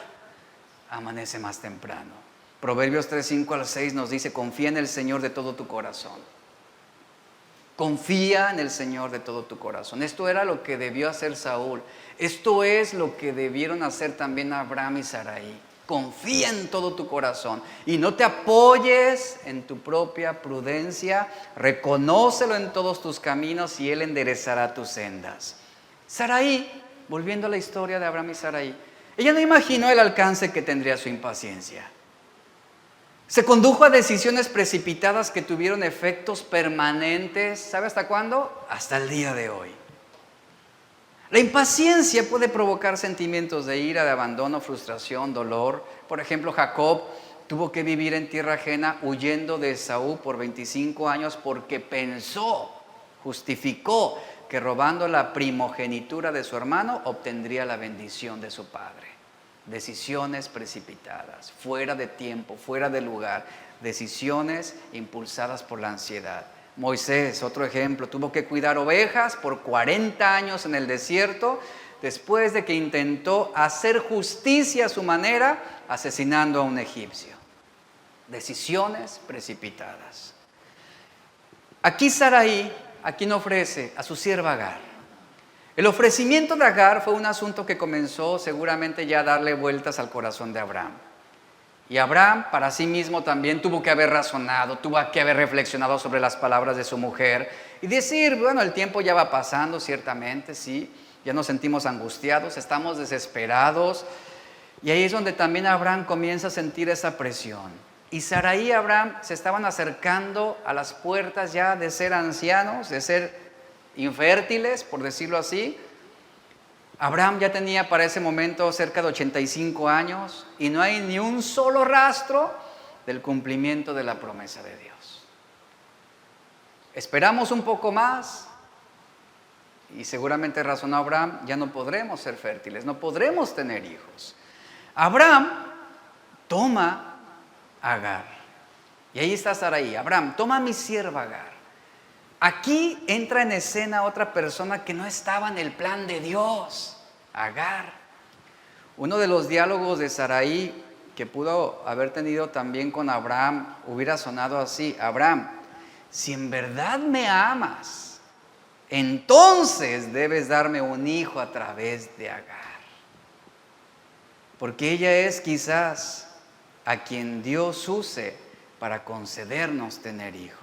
amanece más temprano. Proverbios 3, 5 al 6 nos dice, confía en el Señor de todo tu corazón. Confía en el Señor de todo tu corazón. Esto era lo que debió hacer Saúl. Esto es lo que debieron hacer también Abraham y Sarai. Confía en todo tu corazón y no te apoyes en tu propia prudencia. Reconócelo en todos tus caminos y Él enderezará tus sendas. Sarai, volviendo a la historia de Abraham y Sarai, ella no imaginó el alcance que tendría su impaciencia. Se condujo a decisiones precipitadas que tuvieron efectos permanentes. ¿Sabe hasta cuándo? Hasta el día de hoy. La impaciencia puede provocar sentimientos de ira, de abandono, frustración, dolor. Por ejemplo, Jacob tuvo que vivir en tierra ajena huyendo de Esaú por 25 años porque pensó, justificó que robando la primogenitura de su hermano obtendría la bendición de su padre. Decisiones precipitadas, fuera de tiempo, fuera de lugar, decisiones impulsadas por la ansiedad. Moisés, otro ejemplo, tuvo que cuidar ovejas por 40 años en el desierto, después de que intentó hacer justicia a su manera, asesinando a un egipcio. Decisiones precipitadas. Aquí Sarai, ¿a quién ofrece? A su sierva Agar. El ofrecimiento de Agar fue un asunto que comenzó seguramente ya a darle vueltas al corazón de Abraham. Y Abraham para sí mismo también tuvo que haber razonado, tuvo que haber reflexionado sobre las palabras de su mujer y decir, bueno, el tiempo ya va pasando ciertamente, sí, ya nos sentimos angustiados, estamos desesperados. Y ahí es donde también Abraham comienza a sentir esa presión. Y Sarai y Abraham se estaban acercando a las puertas ya de ser ancianos, de ser infértiles, por decirlo así. Abraham ya tenía para ese momento cerca de 85 años y no hay ni un solo rastro del cumplimiento de la promesa de Dios. Esperamos un poco más y seguramente razonó Abraham, ya no podremos ser fértiles, no podremos tener hijos. Abraham toma a Agar y ahí está Sarai. Abraham, toma a mi sierva Agar. Aquí entra en escena otra persona que no estaba en el plan de Dios, Agar. Uno de los diálogos de Sarai que pudo haber tenido también con Abraham hubiera sonado así: Abraham, si en verdad me amas, entonces debes darme un hijo a través de Agar. Porque ella es quizás a quien Dios use para concedernos tener hijos.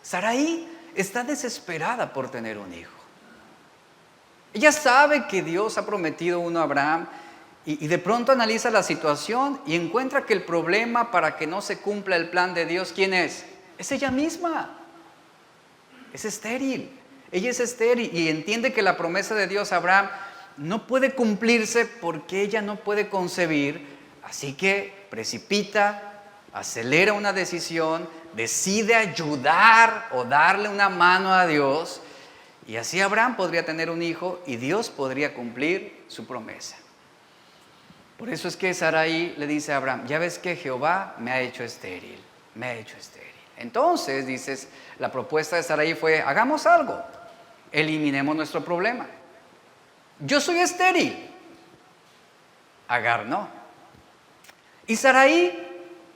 Sarai está desesperada por tener un hijo. Ella sabe que Dios ha prometido uno a Abraham y de pronto analiza la situación y encuentra que el problema para que no se cumpla el plan de Dios, ¿quién es? Es ella misma. Es estéril. Ella es estéril y entiende que la promesa de Dios a Abraham no puede cumplirse porque ella no puede concebir, así que precipita, acelera una decisión, decide ayudar o darle una mano a Dios y así Abraham podría tener un hijo y Dios podría cumplir su promesa. Por eso es que Sarai le dice a Abraham, ya ves que Jehová me ha hecho estéril, me ha hecho estéril. Entonces, dices, la propuesta de Sarai fue, hagamos algo, eliminemos nuestro problema. Yo soy estéril, Agar no. Y Sarai,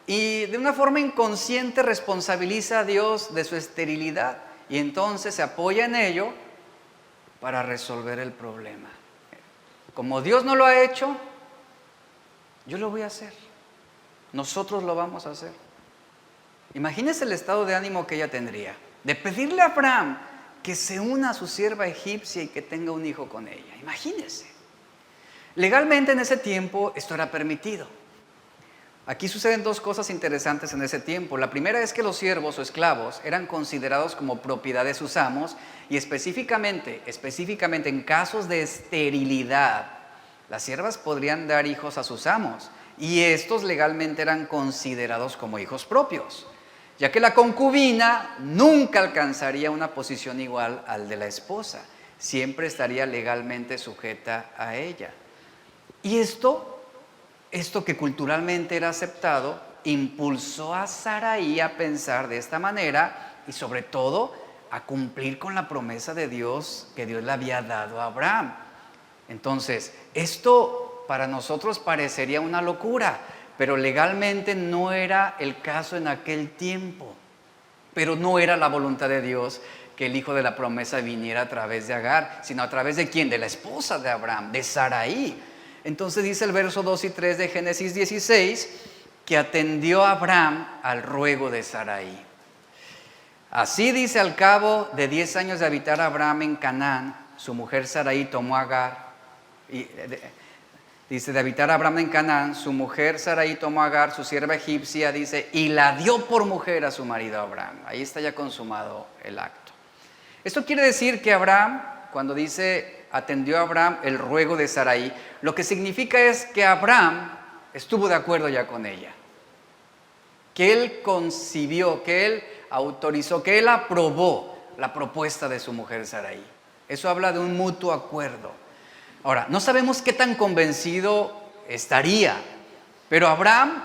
y de una forma inconsciente, responsabiliza a Dios de su esterilidad y entonces se apoya en ello para resolver el problema. Como Dios no lo ha hecho, yo lo voy a hacer. Nosotros lo vamos a hacer. Imagínese el estado de ánimo que ella tendría, de pedirle a Abraham que se una a su sierva egipcia y que tenga un hijo con ella. Imagínese. Legalmente en ese tiempo esto era permitido. Aquí suceden dos cosas interesantes en ese tiempo. La primera es que los siervos o esclavos eran considerados como propiedad de sus amos y específicamente en casos de esterilidad, las siervas podrían dar hijos a sus amos y estos legalmente eran considerados como hijos propios, ya que la concubina nunca alcanzaría una posición igual al de la esposa, siempre estaría legalmente sujeta a ella. Y esto que culturalmente era aceptado, impulsó a Sarai a pensar de esta manera y sobre todo a cumplir con la promesa de Dios que Dios le había dado a Abraham. Entonces, esto para nosotros parecería una locura, pero legalmente no era el caso en aquel tiempo. Pero no era la voluntad de Dios que el hijo de la promesa viniera a través de Agar, sino a través de ¿quién? De la esposa de Abraham, de Sarai. Entonces dice el verso 2 y 3 de Génesis 16 que atendió a Abraham al ruego de Sarai. Así dice, al cabo de 10 años de habitar Abraham en Canaán, su mujer Sarai tomó a Agar. Dice, de habitar Abraham en Canaán, su mujer Sarai tomó a Agar, su sierva egipcia, dice, y la dio por mujer a su marido Abraham. Ahí está ya consumado el acto. Esto quiere decir que Abraham, cuando dice atendió a Abraham el ruego de Sarai, lo que significa es que Abraham estuvo de acuerdo ya con ella, que él concibió, que él autorizó, que él aprobó la propuesta de su mujer Sarai. Eso habla de un mutuo acuerdo. Ahora, no sabemos qué tan convencido estaría, pero Abraham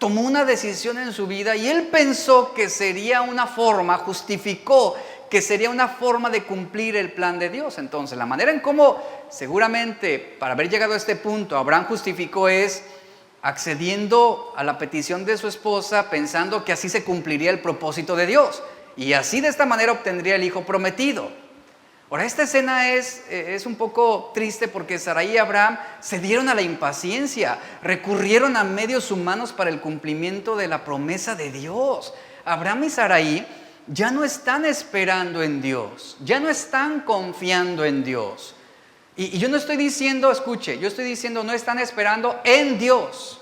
tomó una decisión en su vida y él pensó que sería una forma, justificó que sería una forma de cumplir el plan de Dios. Entonces, la manera en cómo seguramente para haber llegado a este punto Abraham justificó es accediendo a la petición de su esposa, pensando que así se cumpliría el propósito de Dios y así de esta manera obtendría el hijo prometido. Ahora, esta escena es un poco triste porque Sarai y Abraham se dieron a la impaciencia, recurrieron a medios humanos para el cumplimiento de la promesa de Dios. Abraham y Sarai ya no están esperando en Dios, ya no están confiando en Dios. Y yo no estoy diciendo, escuche, yo estoy diciendo no están esperando en Dios.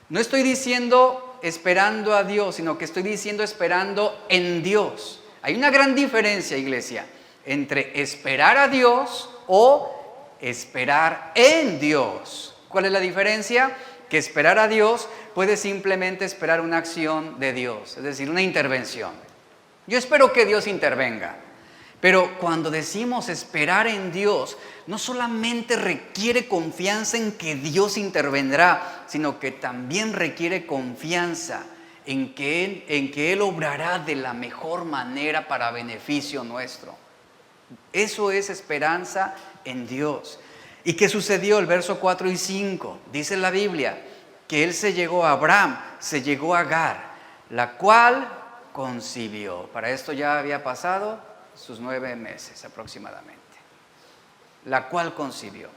No estoy diciendo esperando a Dios, sino que estoy diciendo esperando en Dios. Hay una gran diferencia, iglesia, entre esperar a Dios o esperar en Dios. ¿Cuál es la diferencia? Que esperar a Dios puede simplemente esperar una acción de Dios, es decir, una intervención. Yo espero que Dios intervenga, pero cuando decimos esperar en Dios, no solamente requiere confianza en que Dios intervendrá, sino que también requiere confianza en que Él obrará de la mejor manera para beneficio nuestro. Eso es esperanza en Dios. ¿Y qué sucedió? El verso 4 y 5, dice la Biblia, que él se llegó a Abraham, se llegó a Agar, la cual concibió. Para esto ya había pasado sus 9 meses aproximadamente. La cual concibió.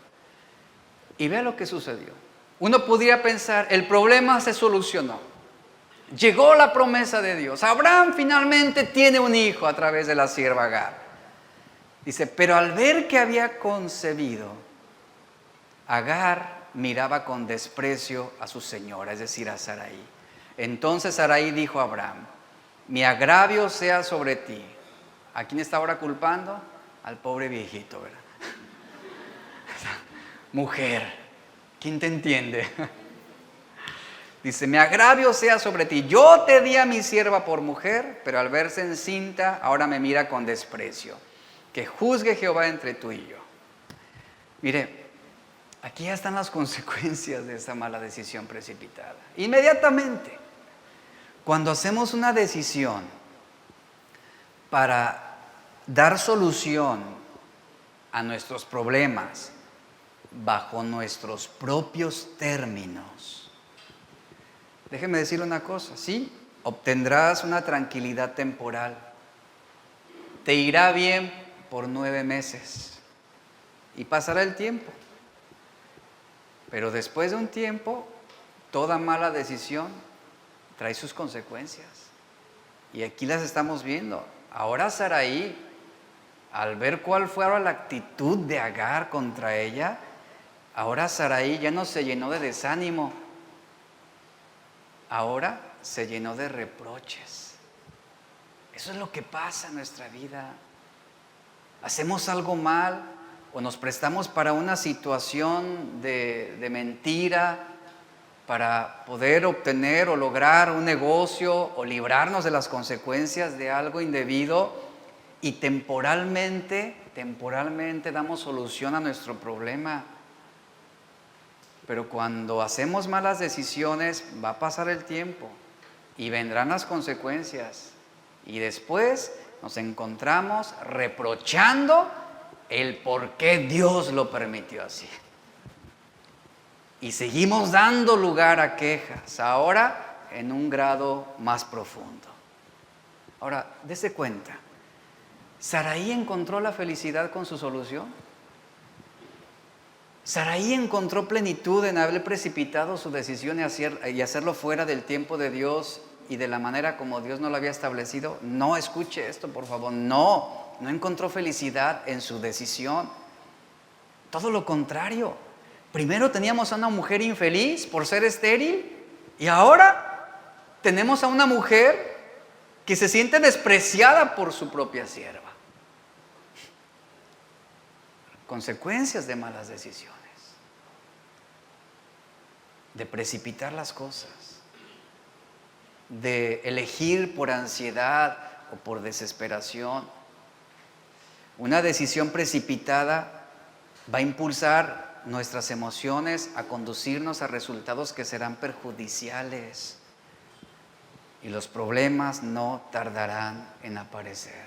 Y vea lo que sucedió. Uno podría pensar, el problema se solucionó. Llegó la promesa de Dios. Abraham finalmente tiene un hijo a través de la sierva Agar. Dice, pero al ver que había concebido, Agar miraba con desprecio a su señora, es decir, a Sarai. Entonces Sarai dijo a Abraham, mi agravio sea sobre ti. ¿A quién está ahora culpando? Al pobre viejito, ¿verdad? Mujer, ¿quién te entiende? Dice, mi agravio sea sobre ti. Yo te di a mi sierva por mujer, pero al verse encinta, ahora me mira con desprecio. Que juzgue Jehová entre tú y yo. Mire, aquí ya están las consecuencias de esa mala decisión precipitada. Inmediatamente, cuando hacemos una decisión para dar solución a nuestros problemas bajo nuestros propios términos, déjeme decirle una cosa, sí, obtendrás una tranquilidad temporal, te irá bien por 9 meses y pasará el tiempo, pero después de un tiempo, toda mala decisión trae sus consecuencias. Y aquí las estamos viendo. Ahora Sarai, al ver cuál fue ahora la actitud de Agar contra ella, ahora Sarai ya no se llenó de desánimo, ahora se llenó de reproches. Eso es lo que pasa en nuestra vida. Hacemos algo mal o nos prestamos para una situación de mentira, para poder obtener o lograr un negocio o librarnos de las consecuencias de algo indebido y temporalmente damos solución a nuestro problema. Pero cuando hacemos malas decisiones va a pasar el tiempo y vendrán las consecuencias y después nos encontramos reprochando el por qué Dios lo permitió así. Y seguimos dando lugar a quejas, ahora en un grado más profundo. Ahora, dése cuenta, ¿Sarai encontró la felicidad con su solución? ¿Sarai encontró plenitud en haber precipitado su decisión y hacerlo fuera del tiempo de Dios y de la manera como Dios no lo había establecido? No, escuche esto, por favor, no encontró felicidad en su decisión. Todo lo contrario. Primero teníamos a una mujer infeliz por ser estéril y ahora tenemos a una mujer que se siente despreciada por su propia sierva. Consecuencias de malas decisiones, de precipitar las cosas, de elegir por ansiedad o por desesperación. Una decisión precipitada va a impulsar nuestras emociones a conducirnos a resultados que serán perjudiciales. Y los problemas no tardarán en aparecer.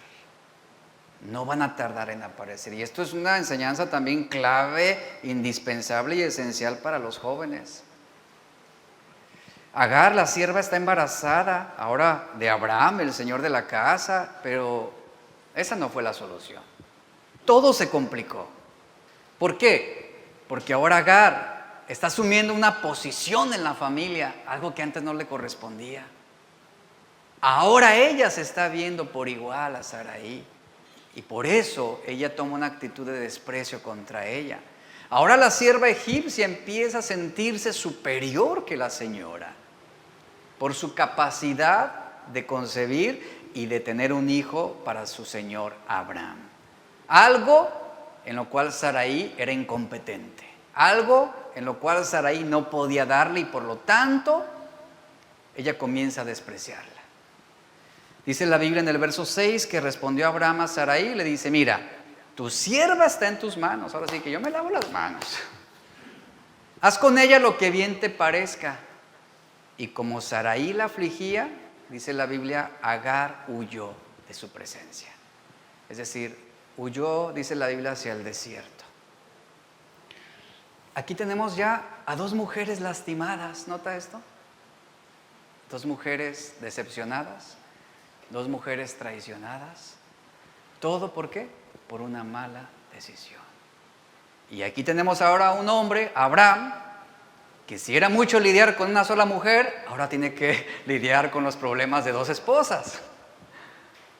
No van a tardar en aparecer. Y esto es una enseñanza también clave, indispensable y esencial para los jóvenes. Agar, la sierva, está embarazada ahora de Abraham, el señor de la casa, pero esa no fue la solución. Todo se complicó. ¿Por qué? Porque ahora Agar está asumiendo una posición en la familia, algo que antes no le correspondía. Ahora ella se está viendo por igual a Sarai y por eso ella toma una actitud de desprecio contra ella. Ahora la sierva egipcia empieza a sentirse superior que la señora por su capacidad de concebir y de tener un hijo para su señor Abraham. Algo en lo cual Sarai era incompetente, algo en lo cual Sarai no podía darle y por lo tanto ella comienza a despreciarla. Dice la Biblia en el verso 6 que respondió Abraham a Sarai y le dice: mira, tu sierva está en tus manos, ahora sí que yo me lavo las manos. Haz con ella lo que bien te parezca. Y como Sarai la afligía, dice la Biblia, Agar huyó de su presencia. Es decir, huyó, dice la Biblia, hacia el desierto. Aquí tenemos ya a dos mujeres lastimadas, ¿nota esto? Dos mujeres decepcionadas, dos mujeres traicionadas. ¿Todo por qué? Por una mala decisión. Y aquí tenemos ahora a un hombre, Abraham, que si era mucho lidiar con una sola mujer, ahora tiene que lidiar con los problemas de dos esposas,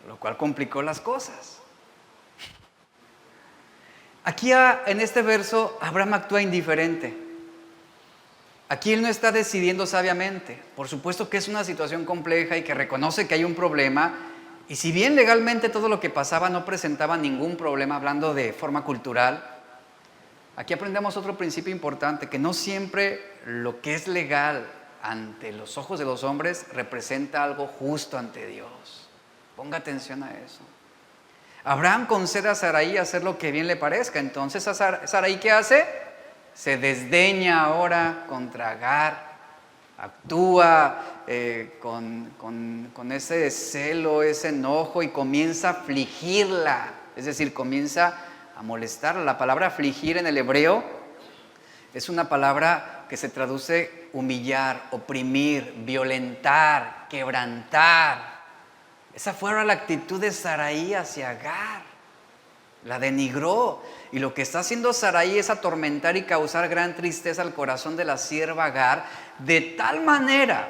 lo cual complicó las cosas. Aquí en este verso, Abraham actúa indiferente. Aquí él no está decidiendo sabiamente. Por supuesto que es una situación compleja y que reconoce que hay un problema. Y si bien legalmente todo lo que pasaba no presentaba ningún problema, hablando de forma cultural, aquí aprendemos otro principio importante, que no siempre lo que es legal ante los ojos de los hombres representa algo justo ante Dios. Ponga atención a eso. Abraham concede a Sarai hacer lo que bien le parezca. Entonces, ¿Sarai qué hace? Se desdeña ahora contra Agar. Actúa con ese celo, ese enojo y comienza a afligirla. Es decir, comienza a molestarla. La palabra afligir en el hebreo es una palabra que se traduce humillar, oprimir, violentar, quebrantar. Esa fue ahora la actitud de Sarai hacia Agar. La denigró. Y lo que está haciendo Sarai es atormentar y causar gran tristeza al corazón de la sierva Agar, de tal manera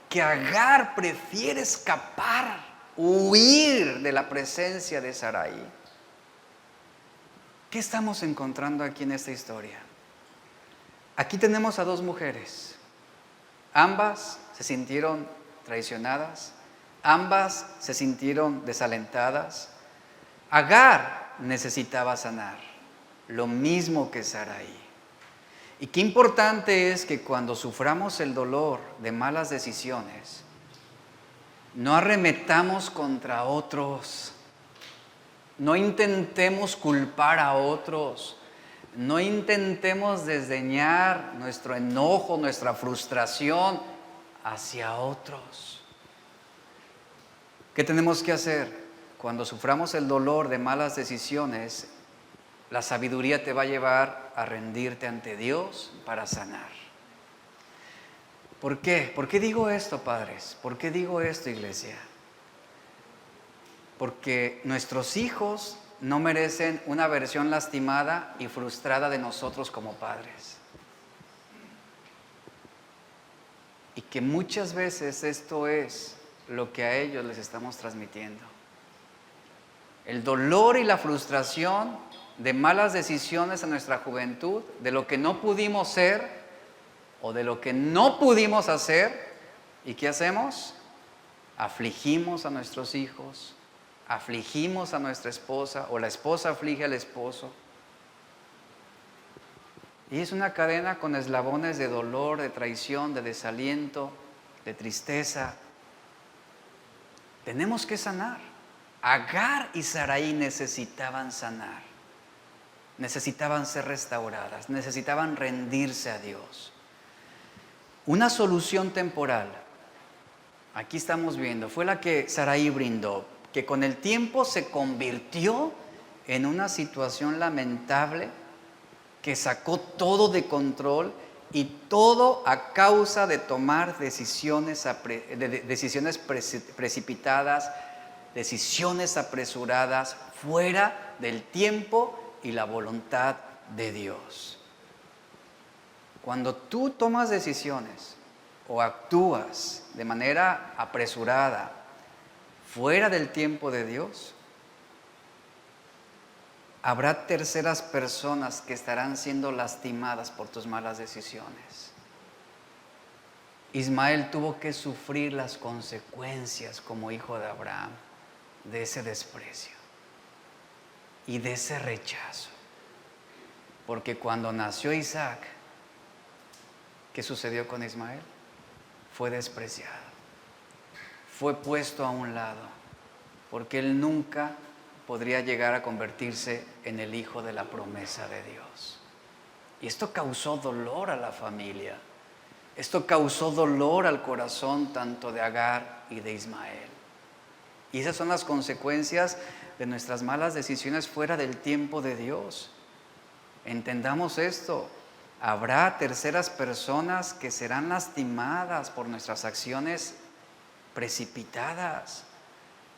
que Agar prefiere escapar, huir de la presencia de Sarai. ¿Qué estamos encontrando aquí en esta historia? Aquí tenemos a dos mujeres. Ambas se sintieron traicionadas. Ambas se sintieron desalentadas. Agar necesitaba sanar, lo mismo que Sarai. Y qué importante es que cuando suframos el dolor de malas decisiones, no arremetamos contra otros, no intentemos culpar a otros, no intentemos desdeñar nuestro enojo, nuestra frustración hacia otros. ¿Qué tenemos que hacer? Cuando suframos el dolor de malas decisiones, la sabiduría te va a llevar a rendirte ante Dios para sanar. ¿Por qué? ¿Por qué digo esto, padres? ¿Por qué digo esto, iglesia? Porque nuestros hijos no merecen una versión lastimada y frustrada de nosotros como padres. Y que muchas veces esto es lo que a ellos les estamos transmitiendo. El dolor y la frustración de malas decisiones en nuestra juventud, de lo que no pudimos ser o de lo que no pudimos hacer. ¿Y qué hacemos? Afligimos a nuestros hijos, afligimos a nuestra esposa o la esposa aflige al esposo. Y es una cadena con eslabones de dolor, de traición, de desaliento, de tristeza. Tenemos que sanar. Agar y Sarai necesitaban sanar. necesitaban ser restauradas, necesitaban rendirse a Dios. Una solución temporal, aquí estamos viendo, fue la que Sarai brindó, que con el tiempo se convirtió en una situación lamentable que sacó todo de control, y todo a causa de tomar decisiones precipitadas, decisiones apresuradas, fuera del tiempo y la voluntad de Dios. Cuando tú tomas decisiones o actúas de manera apresurada, fuera del tiempo de Dios, habrá terceras personas que estarán siendo lastimadas por tus malas decisiones. Ismael tuvo que sufrir las consecuencias como hijo de Abraham de ese desprecio y de ese rechazo. Porque cuando nació Isaac, ¿qué sucedió con Ismael? Fue despreciado, fue puesto a un lado, porque él nunca podría llegar a convertirse en el hijo de la promesa de Dios. Y esto causó dolor a la familia. Esto causó dolor al corazón tanto de Agar y de Ismael. Y esas son las consecuencias de nuestras malas decisiones fuera del tiempo de Dios. Entendamos esto. Habrá terceras personas que serán lastimadas por nuestras acciones precipitadas.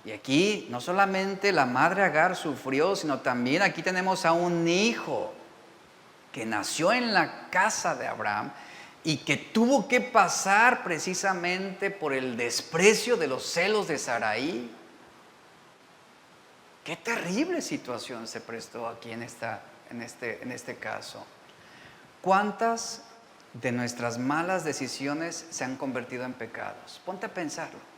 Y aquí no solamente la madre Agar sufrió, sino también aquí tenemos a un hijo que nació en la casa de Abraham y que tuvo que pasar precisamente por el desprecio de los celos de Sarai. Qué terrible situación se prestó aquí en este caso. ¿Cuántas de nuestras malas decisiones se han convertido en pecados? Ponte a pensarlo.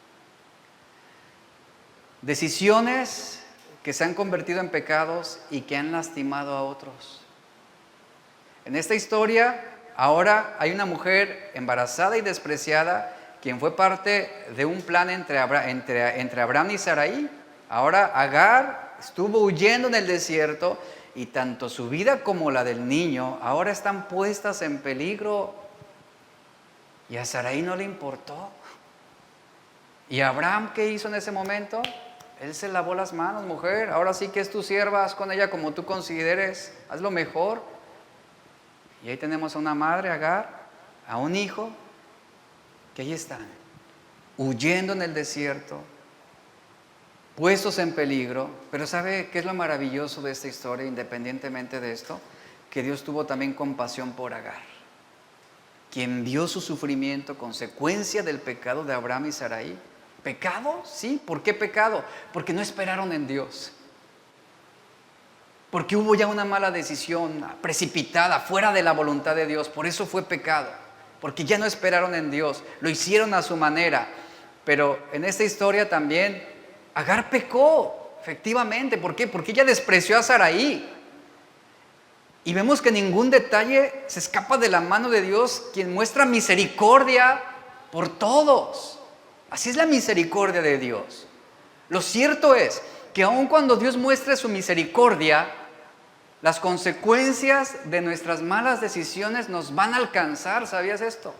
Decisiones que se han convertido en pecados y que han lastimado a otros. En esta historia, ahora hay una mujer embarazada y despreciada, quien fue parte de un plan entre Abraham y Sarai. Ahora Agar estuvo huyendo en el desierto y tanto su vida como la del niño ahora están puestas en peligro. Y a Sarai no le importó. ¿Y Abraham qué hizo en ese momento? Él se lavó las manos, mujer, ahora sí que es tu sierva, haz con ella como tú consideres, haz lo mejor. Y ahí tenemos a una madre, Agar, a un hijo, que ahí están, huyendo en el desierto, puestos en peligro. Pero ¿sabe qué es lo maravilloso de esta historia, independientemente de esto? Que Dios tuvo también compasión por Agar, quien vio su sufrimiento, consecuencia del pecado de Abraham y Sarai. ¿Pecado? Sí. ¿Por qué pecado? Porque no esperaron en Dios. Porque hubo ya una mala decisión precipitada, fuera de la voluntad de Dios. Por eso fue pecado. Porque ya no esperaron en Dios. Lo hicieron a su manera. Pero en esta historia también, Agar pecó, efectivamente. ¿Por qué? Porque ella despreció a Sarai. Y vemos que ningún detalle se escapa de la mano de Dios, quien muestra misericordia por todos. Así es la misericordia de Dios. Lo cierto es que aun cuando Dios muestre su misericordia, las consecuencias de nuestras malas decisiones nos van a alcanzar. ¿Sabías esto?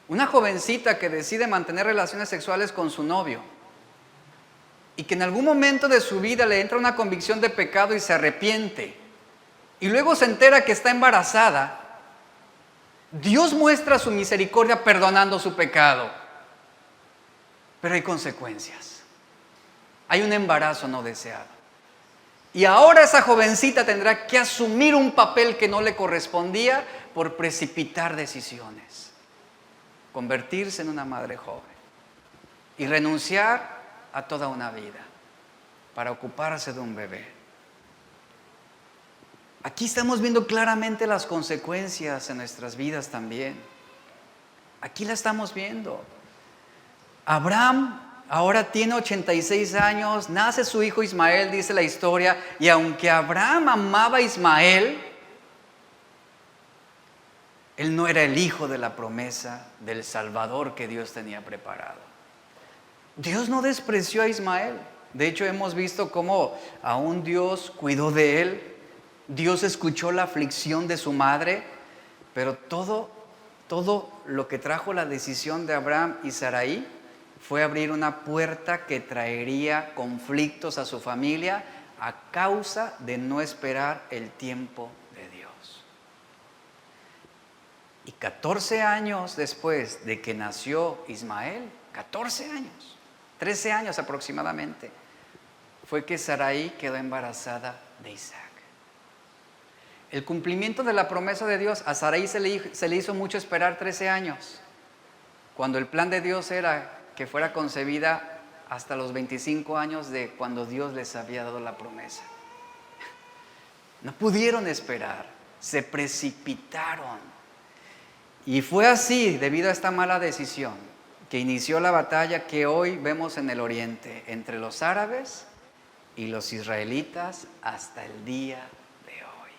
Una jovencita que decide mantener relaciones sexuales con su novio y que en algún momento de su vida le entra una convicción de pecado y se arrepiente y luego se entera que está embarazada, Dios muestra su misericordia perdonando su pecado. Pero hay consecuencias. Hay un embarazo no deseado. Y ahora esa jovencita tendrá que asumir un papel que no le correspondía por precipitar decisiones. Convertirse en una madre joven. Y renunciar a toda una vida para ocuparse de un bebé. Aquí estamos viendo claramente las consecuencias en nuestras vidas también. Aquí la estamos viendo. Abraham ahora tiene 86 años, nace su hijo Ismael, dice la historia, y aunque Abraham amaba a Ismael, él no era el hijo de la promesa del Salvador que Dios tenía preparado. Dios no despreció a Ismael. De hecho, hemos visto cómo aún Dios cuidó de él Dios escuchó la aflicción de su madre, pero todo lo que trajo la decisión de Abraham y Sarai fue abrir una puerta que traería conflictos a su familia a causa de no esperar el tiempo de Dios. Y 14 años después de que nació Ismael, 14 años, 13 años aproximadamente, fue que Sarai quedó embarazada de Isaac. El cumplimiento de la promesa de Dios, a Sarai se le hizo mucho esperar 13 años, cuando el plan de Dios era que fuera concebida hasta los 25 años de cuando Dios les había dado la promesa. No pudieron esperar, se precipitaron. Y fue así, debido a esta mala decisión, que inició la batalla que hoy vemos en el oriente, entre los árabes y los israelitas hasta el día de hoy.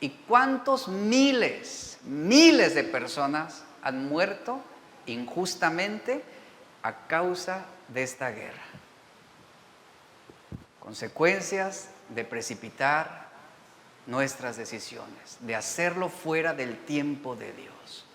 ¿Y cuántos miles de personas han muerto injustamente a causa de esta guerra? Consecuencias de precipitar nuestras decisiones, de hacerlo fuera del tiempo de Dios.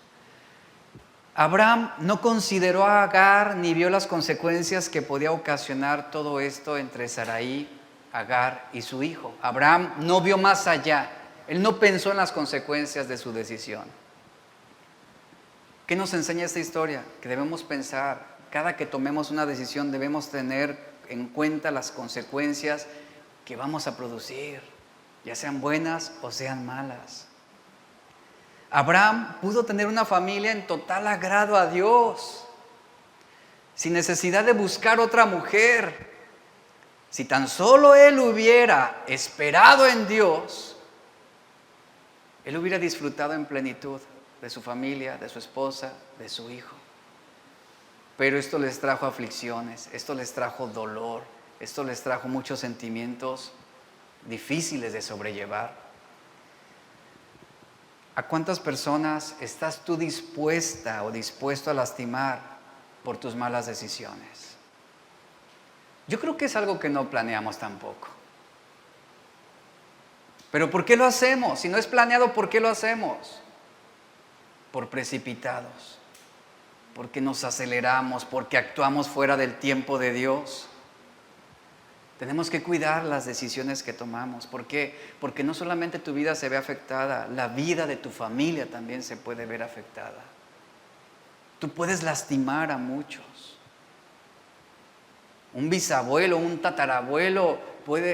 Abraham no consideró a Agar ni vio las consecuencias que podía ocasionar todo esto entre Sarai, Agar y su hijo. Abraham no vio más allá. Él no pensó en las consecuencias de su decisión. ¿Qué nos enseña esta historia? Que debemos pensar, cada que tomemos una decisión debemos tener en cuenta las consecuencias que vamos a producir, ya sean buenas o sean malas. Abraham pudo tener una familia en total agrado a Dios, sin necesidad de buscar otra mujer. Si tan solo él hubiera esperado en Dios, él hubiera disfrutado en plenitud de su familia, de su esposa, de su hijo. Pero esto les trajo aflicciones, esto les trajo dolor, esto les trajo muchos sentimientos difíciles de sobrellevar. ¿A cuántas personas estás tú dispuesta o dispuesto a lastimar por tus malas decisiones? Yo creo que es algo que no planeamos tampoco. Pero ¿por qué lo hacemos? Si no es planeado, ¿por qué lo hacemos? Por precipitados, porque nos aceleramos, porque actuamos fuera del tiempo de Dios. Tenemos que cuidar las decisiones que tomamos. ¿Por qué? Porque no solamente tu vida se ve afectada, la vida de tu familia también se puede ver afectada. Tú puedes lastimar a muchos. Un bisabuelo, un tatarabuelo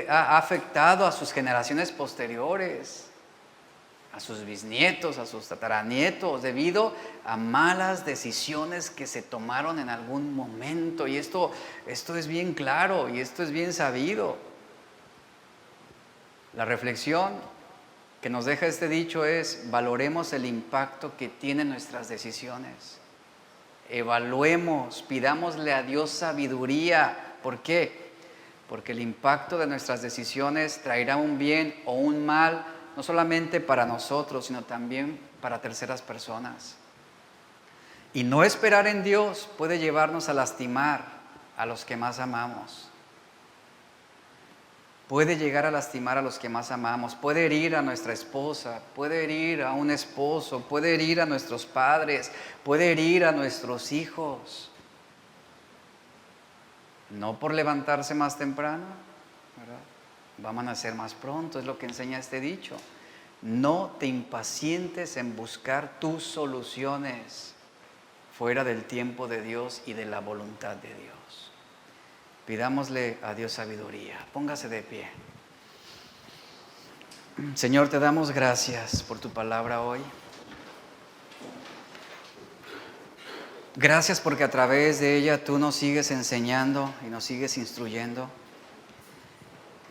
ha afectado a sus generaciones posteriores, a sus bisnietos, a sus tataranietos, debido a malas decisiones que se tomaron en algún momento. Y esto es bien claro y esto es bien sabido. La reflexión que nos deja este dicho es: valoremos el impacto que tienen nuestras decisiones. Evaluemos, pidámosle a Dios sabiduría. ¿Por qué? Porque el impacto de nuestras decisiones traerá un bien o un mal, no solamente para nosotros, sino también para terceras personas. Y no esperar en Dios puede llevarnos a lastimar a los que más amamos. Puede llegar a lastimar a los que más amamos. Puede herir a nuestra esposa, puede herir a un esposo, puede herir a nuestros padres, puede herir a nuestros hijos. No por levantarse más temprano, ¿verdad? Van a nacer más pronto, es lo que enseña este dicho. No te impacientes en buscar tus soluciones fuera del tiempo de Dios y de la voluntad de Dios. Pidámosle a Dios sabiduría. Póngase de pie. Señor, te damos gracias por tu palabra hoy. Gracias porque a través de ella tú nos sigues enseñando y nos sigues instruyendo.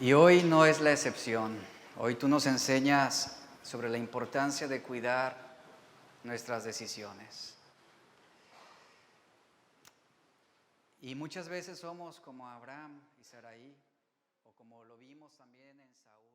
Y hoy no es la excepción. Hoy tú nos enseñas sobre la importancia de cuidar nuestras decisiones. Y muchas veces somos como Abraham y Sarai, o como lo vimos también en Saúl.